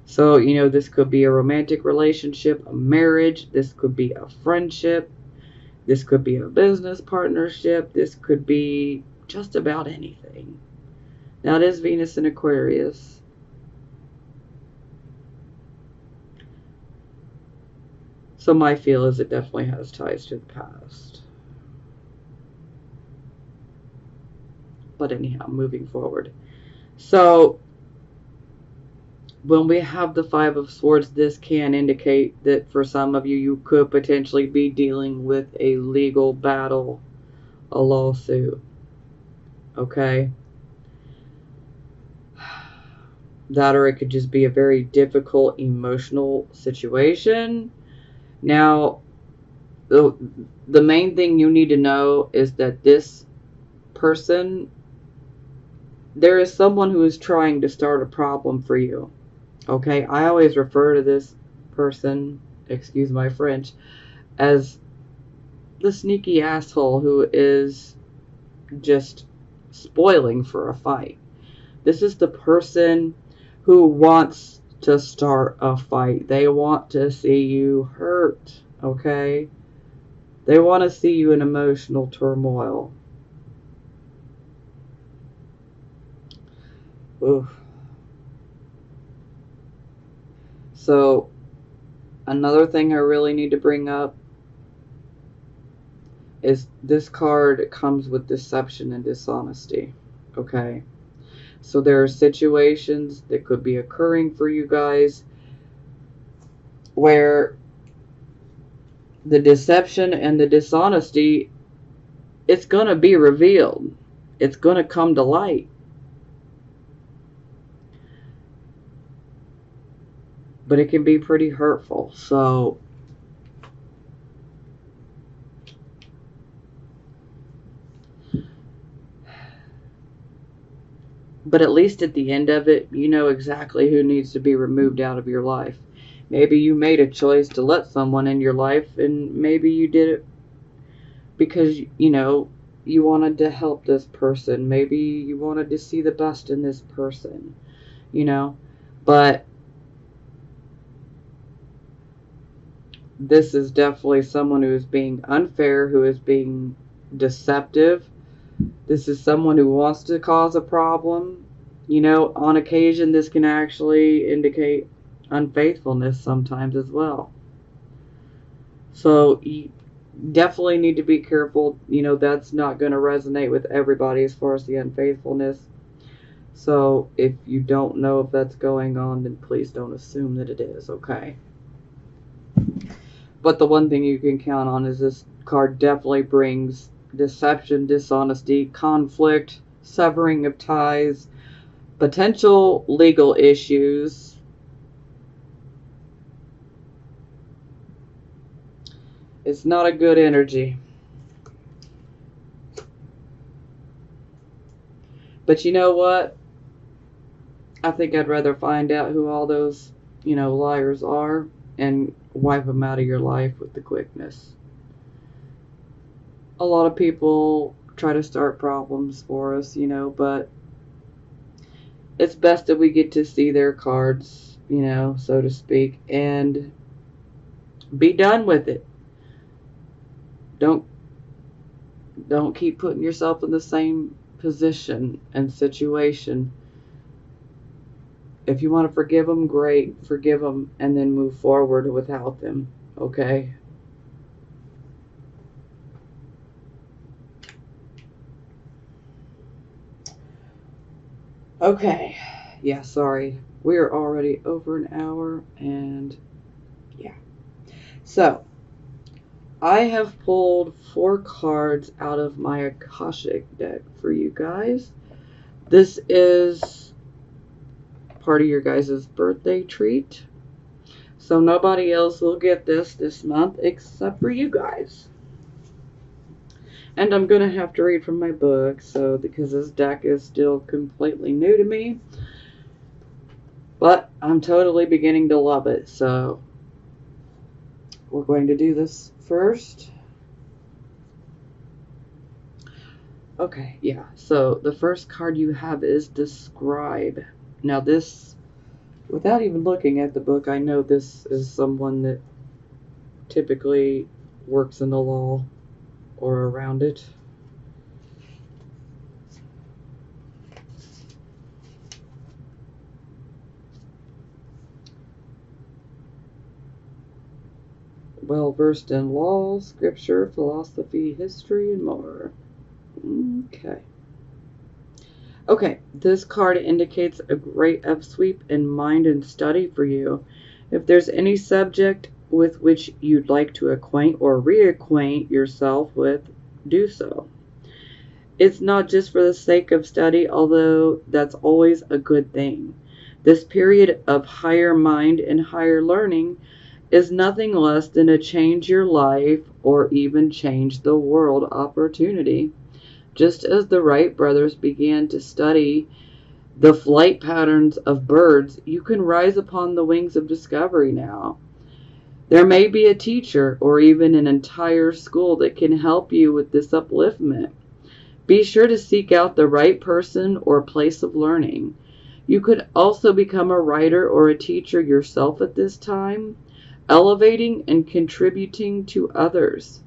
So, this could be a romantic relationship, a marriage. This could be a friendship. This could be a business partnership. This could be just about anything. Now, it is Venus in Aquarius. So my feel is it definitely has ties to the past. But anyhow, moving forward. So when we have the Five of Swords, this can indicate that for some of you, you could potentially be dealing with a legal battle, a lawsuit. Okay? That, or it could just be a very difficult emotional situation. Now, the main thing you need to know is that this person, there is someone who is trying to start a problem for you. Okay, I always refer to this person, excuse my French, as the sneaky asshole who is just spoiling for a fight. This is the person who wants to start a fight. They want to see you hurt, okay? They want to see you in emotional turmoil. Oof. So, another thing I really need to bring up is this card comes with deception and dishonesty. Okay? So there are situations that could be occurring for you guys where the deception and the dishonesty, it's going to be revealed. It's going to come to light. But it can be pretty hurtful. So but at least at the end of it, you know exactly who needs to be removed out of your life. Maybe you made a choice to let someone in your life, and maybe you did it because, you wanted to help this person. Maybe you wanted to see the best in this person, But this is definitely someone who is being unfair, who is being deceptive. This is someone who wants to cause a problem. On occasion, this can actually indicate unfaithfulness sometimes as well. So you definitely need to be careful. That's not going to resonate with everybody as far as the unfaithfulness. So if you don't know if that's going on, then please don't assume that it is, okay? But the one thing you can count on is this card definitely brings deception, dishonesty, conflict, severing of ties, potential legal issues. It's not a good energy. But you know what? I think I'd rather find out who all those, liars are and wipe them out of your life with the quickness. A lot of people try to start problems for us, but it's best that we get to see their cards, so to speak, and be done with it. Don't keep putting yourself in the same position and situation. If you want to forgive them, great, forgive them, and then move forward without them, okay? Okay. Yeah, sorry. We're already over an hour, and yeah. So, I have pulled 4 cards out of my Akashic deck for you guys. This is part of your guys' birthday treat. So nobody else will get this month except for you guys. And I'm going to have to read from my book, so because this deck is still completely new to me. But I'm totally beginning to love it, so we're going to do this first. Okay, yeah. So the first card you have is Describe. Now this, without even looking at the book, I know this is someone that typically works in the law or around it. Well versed in law, scripture, philosophy, history, and more. Okay, this card indicates a great upsweep in mind and study for you. If there's any subject with which you'd like to acquaint or reacquaint yourself with, do so. It's not just for the sake of study, although that's always a good thing. This period of higher mind and higher learning is nothing less than a change your life or even change the world opportunity. Just as the Wright brothers began to study the flight patterns of birds, you can rise upon the wings of discovery now. There may be a teacher or even an entire school that can help you with this upliftment. Be sure to seek out the right person or place of learning. You could also become a writer or a teacher yourself at this time, elevating and contributing to others.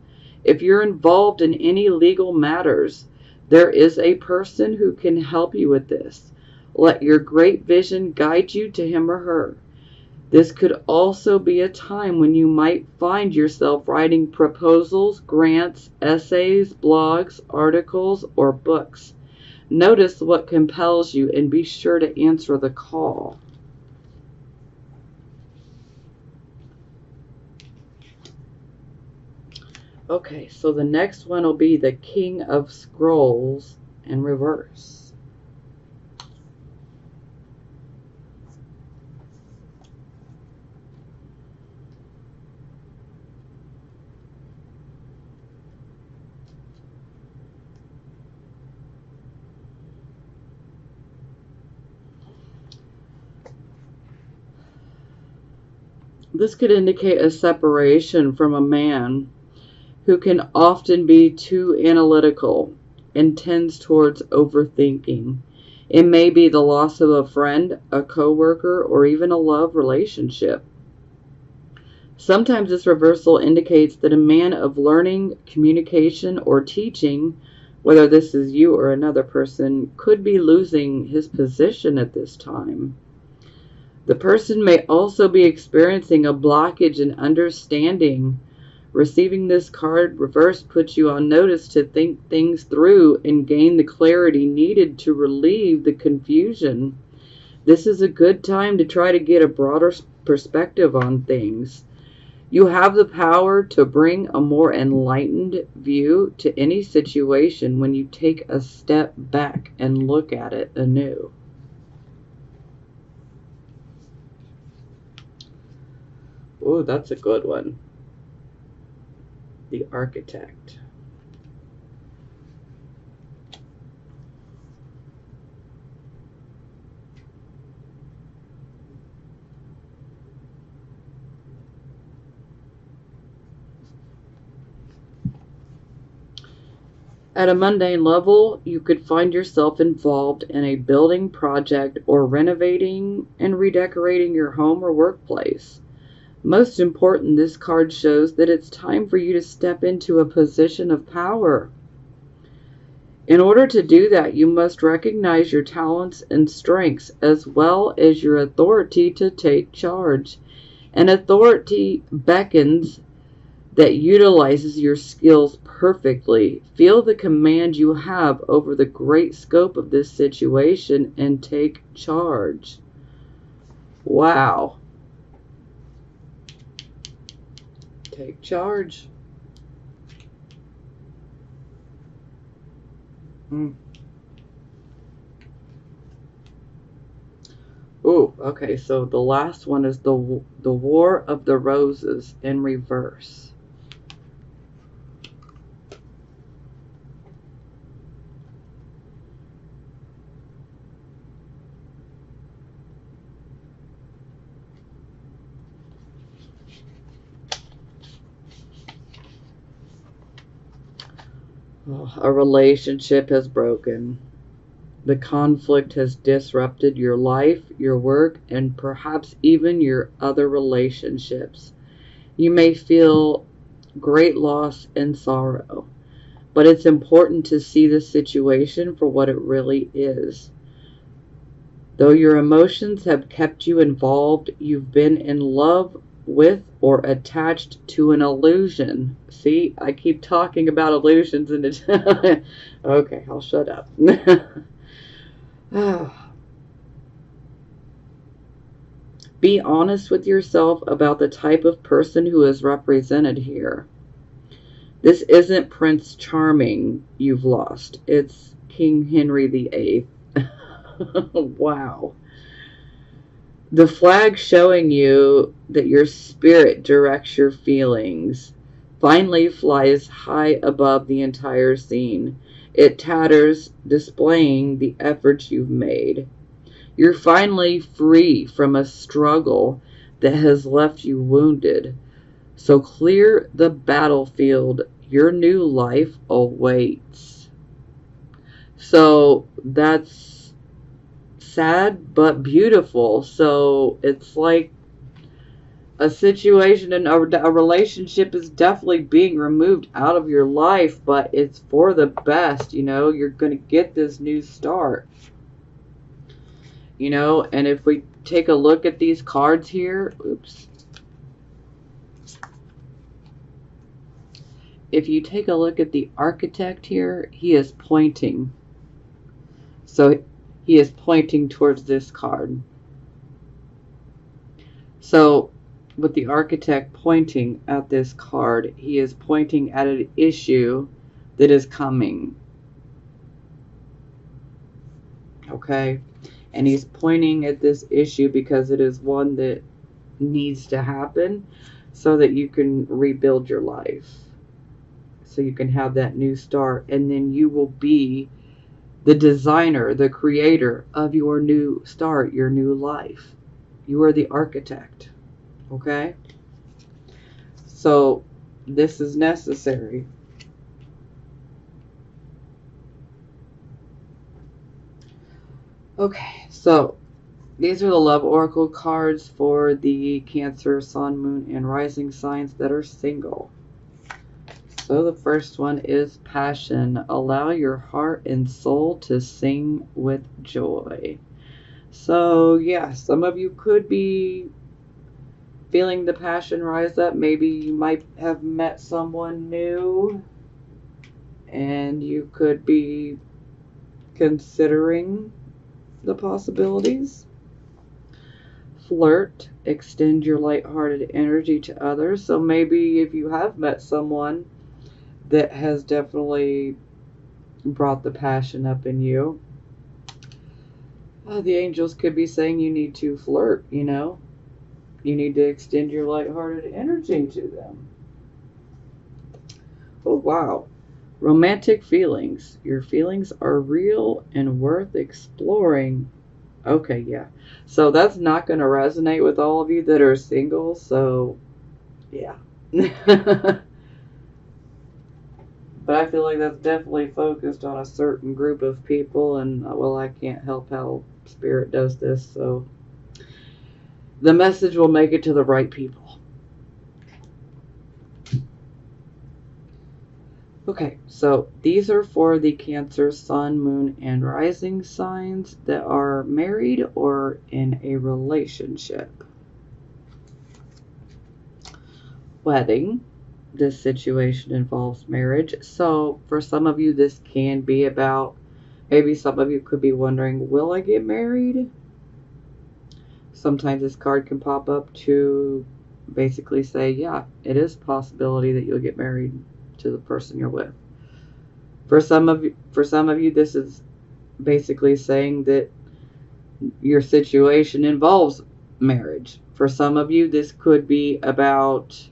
If you're involved in any legal matters, there is a person who can help you with this. Let your great vision guide you to him or her. This could also be a time when you might find yourself writing proposals, grants, essays, blogs, articles, or books. Notice what compels you and be sure to answer the call. Okay, so the next one will be the King of Scrolls in reverse. This could indicate a separation from a man who can often be too analytical and tends towards overthinking. It may be the loss of a friend, a coworker, or even a love relationship. Sometimes this reversal indicates that a man of learning, communication, or teaching, whether this is you or another person, could be losing his position at this time. The person may also be experiencing a blockage in understanding. Receiving this card reversed puts you on notice to think things through and gain the clarity needed to relieve the confusion. This is a good time to try to get a broader perspective on things. You have the power to bring a more enlightened view to any situation when you take a step back and look at it anew. Oh, that's a good one. The Architect. At a mundane level, you could find yourself involved in a building project or renovating and redecorating your home or workplace. Most important, this card shows that it's time for you to step into a position of power. In order to do that, you must recognize your talents and strengths as well as your authority to take charge. An authority beckons that utilizes your skills perfectly. Feel the command you have over the great scope of this situation and take charge. Wow. Take charge. Ooh, okay, so the last one is the War of the Roses in reverse. Oh, a relationship has broken. The conflict has disrupted your life, your work, and perhaps even your other relationships. You may feel great loss and sorrow, but it's important to see the situation for what it really is. Though your emotions have kept you involved, you've been in love with or attached to an illusion. See, I keep talking about illusions and it's okay, I'll shut up. Be honest with yourself about the type of person who is represented here. This isn't Prince Charming you've lost. It's King Henry VIII. Wow. The flag showing you that your spirit directs your feelings finally flies high above the entire scene. It tatters, displaying the efforts you've made. You're finally free from a struggle that has left you wounded. So clear the battlefield. Your new life awaits. So that's sad but beautiful. So it's like a situation and a relationship is definitely being removed out of your life, but it's for the best. You're going to get this new start. And if we take a look at these cards here, if you take a look at the Architect here, he is pointing. So he is pointing towards this card. So with the Architect pointing at this card, he is pointing at an issue that is coming. Okay? And he's pointing at this issue because it is one that needs to happen so that you can rebuild your life. So you can have that new start. And then you will be the designer, the creator of your new start, your new life. You are the architect. Okay? So this is necessary. Okay, so these are the love oracle cards for the Cancer, Sun, Moon, and Rising signs that are single. So the first one is passion. Allow your heart and soul to sing with joy. So yeah, some of you could be feeling the passion rise up. Maybe you might have met someone new and you could be considering the possibilities. Flirt, extend your lighthearted energy to others. So maybe if you have met someone that has definitely brought the passion up in you, the angels could be saying you need to flirt, You need to extend your lighthearted energy to them. Oh, wow. Romantic feelings. Your feelings are real and worth exploring. Okay, yeah. So that's not going to resonate with all of you that are single, so yeah. But I feel like that's definitely focused on a certain group of people, and well, I can't help how Spirit does this, so the message will make it to the right people. Okay, so these are for the Cancer, Sun, Moon, and Rising signs that are married or in a relationship. Wedding. this situation involves marriage. So for some of you, this can be about, maybe some of you could be wondering, will I get married? Sometimes this card can pop up to basically say, yeah, it is a possibility that you'll get married to the person you're with. For some of you, this is basically saying that your situation involves marriage. For some of you, this could be about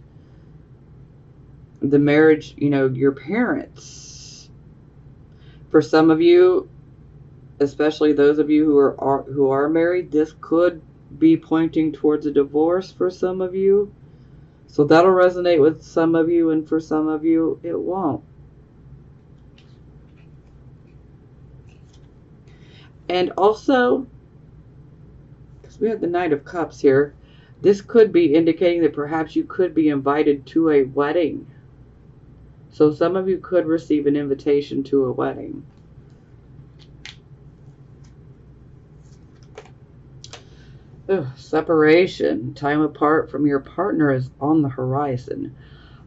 the marriage, your parents. For some of you, especially those of you who are married, this could be pointing towards a divorce for some of you. So that'll resonate with some of you, and for some of you, it won't. And also, because we have the Knight of Cups here, this could be indicating that perhaps you could be invited to a wedding. So some of you could receive an invitation to a wedding. Separation. Time apart from your partner is on the horizon.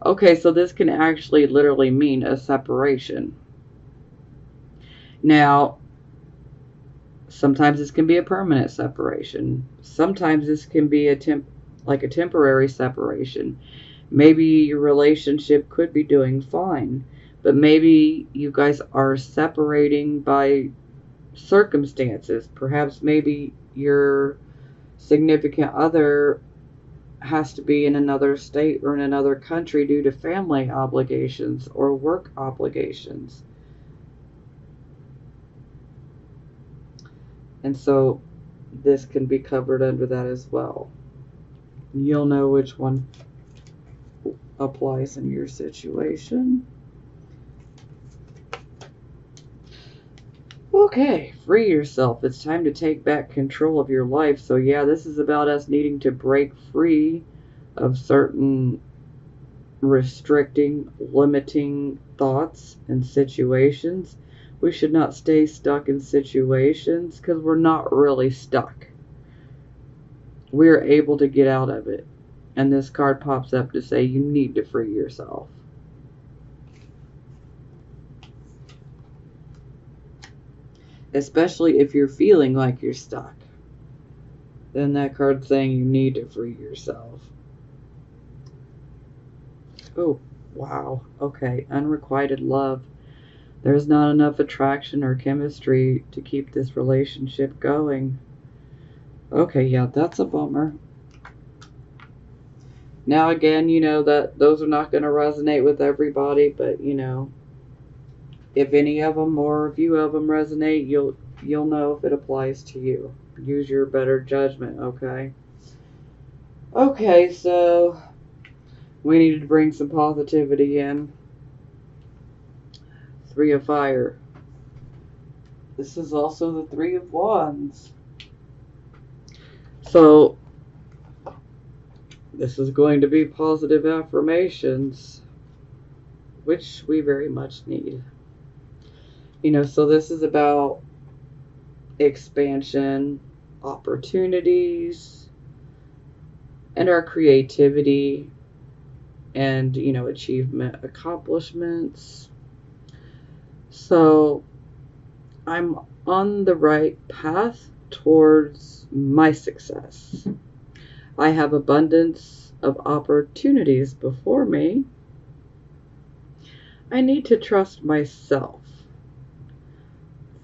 Okay, so this can actually literally mean a separation. Now, sometimes this can be a permanent separation. Sometimes this can be a temporary separation. Maybe your relationship could be doing fine, but maybe you guys are separating by circumstances. Perhaps maybe your significant other has to be in another state or in another country due to family obligations or work obligations. And so this can be covered under that as well. You'll know which one applies in your situation. Okay, free yourself. It's time to take back control of your life. So yeah, this is about us needing to break free of certain restricting, limiting thoughts and situations. We should not stay stuck in situations because we're not really stuck. We're able to get out of it. And this card pops up to say you need to free yourself. Especially if you're feeling like you're stuck. Then that card's saying you need to free yourself. Oh, wow. Okay, unrequited love. There's not enough attraction or chemistry to keep this relationship going. Okay, yeah, that's a bummer. Now again, that those are not going to resonate with everybody, but if any of them or a few of them resonate, you'll know if it applies to you. Use your better judgment, okay? Okay, so we needed to bring some positivity in. 3 of Fire. This is also the 3 of Wands. So this is going to be positive affirmations, which we very much need. So this is about expansion, opportunities, and our creativity and, achievement, accomplishments. So I'm on the right path towards my success. I have abundance of opportunities before me. I need to trust myself,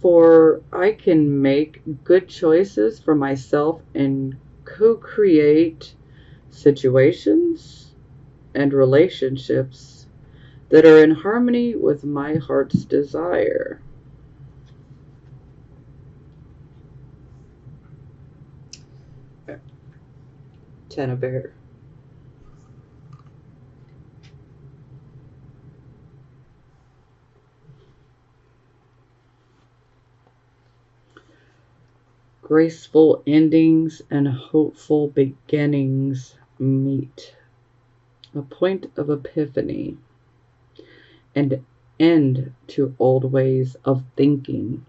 for I can make good choices for myself and co-create situations and relationships that are in harmony with my heart's desire. Ten of Air. Graceful endings and hopeful beginnings meet. A point of epiphany. And end to old ways of thinking.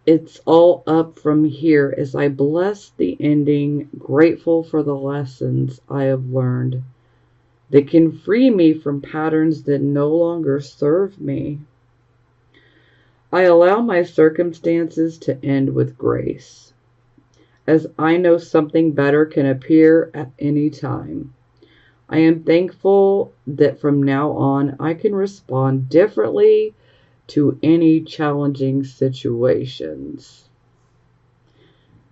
It's all up from here as I bless the ending, grateful for the lessons I have learned. that can free me from patterns that no longer serve me. I allow my circumstances to end with grace, as I know something better can appear at any time. I am thankful that from now on I can respond differently to any challenging situations.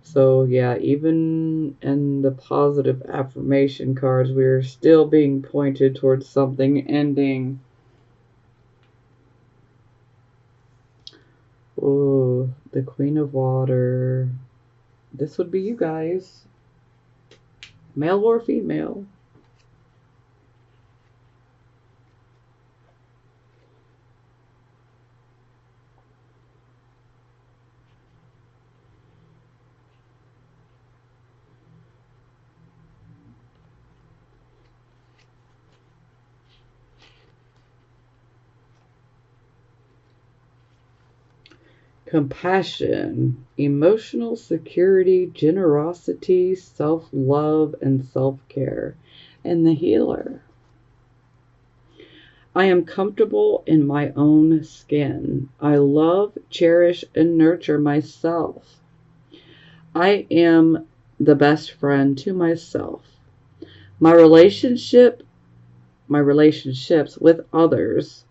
So yeah, even in the positive affirmation cards, we're still being pointed towards something ending. Oh, the Queen of Water. This would be you guys. Male or female. Compassion, emotional security, generosity, self-love, and self-care. And the Healer. I am comfortable in my own skin. I love, cherish, and nurture myself. I am the best friend to myself. My relationships with others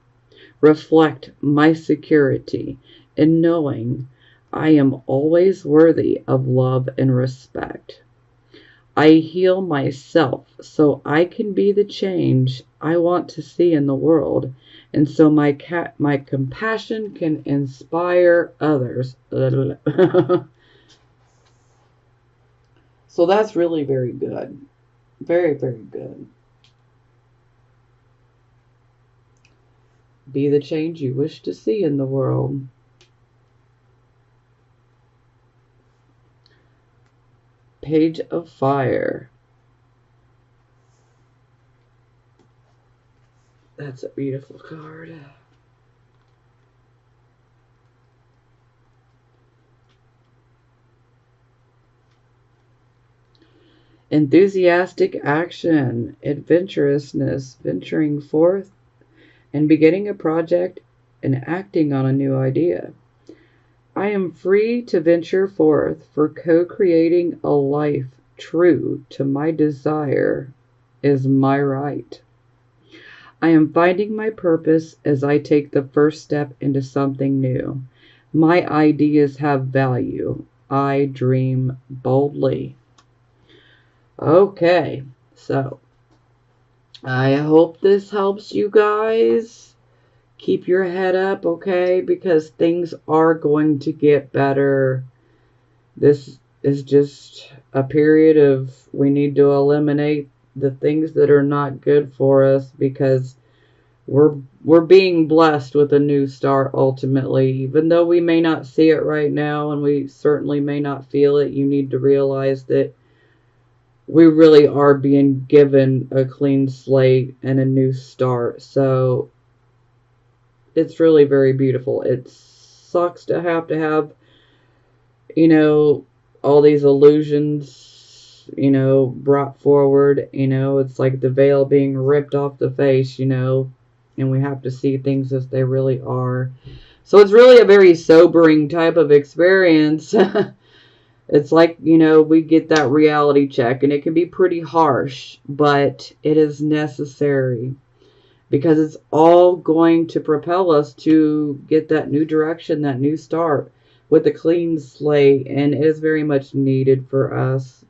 reflect my security in knowing I am always worthy of love and respect. I heal myself so I can be the change I want to see in the world, and so my compassion can inspire others. So that's really very good. Very, very good. Be the change you wish to see in the world. Page of Fire. That's a beautiful card. Enthusiastic action, adventurousness, venturing forth and beginning a project and acting on a new idea. I am free to venture forth for co-creating a life true to my desire is my right. I am finding my purpose as I take the first step into something new. My ideas have value. I dream boldly. Okay, so I hope this helps you guys. Keep your head up, okay? Because things are going to get better. This is just a period of we need to eliminate the things that are not good for us, because we're being blessed with a new start ultimately. Even though we may not see it right now and we certainly may not feel it, you need to realize that we really are being given a clean slate and a new start. So it's really very beautiful. It sucks to have, all these illusions, brought forward. It's like the veil being ripped off the face, and we have to see things as they really are. So it's really a very sobering type of experience. It's like, we get that reality check, and it can be pretty harsh, but it is necessary, because it's all going to propel us to get that new direction, that new start with a clean slate, and it is very much needed for us,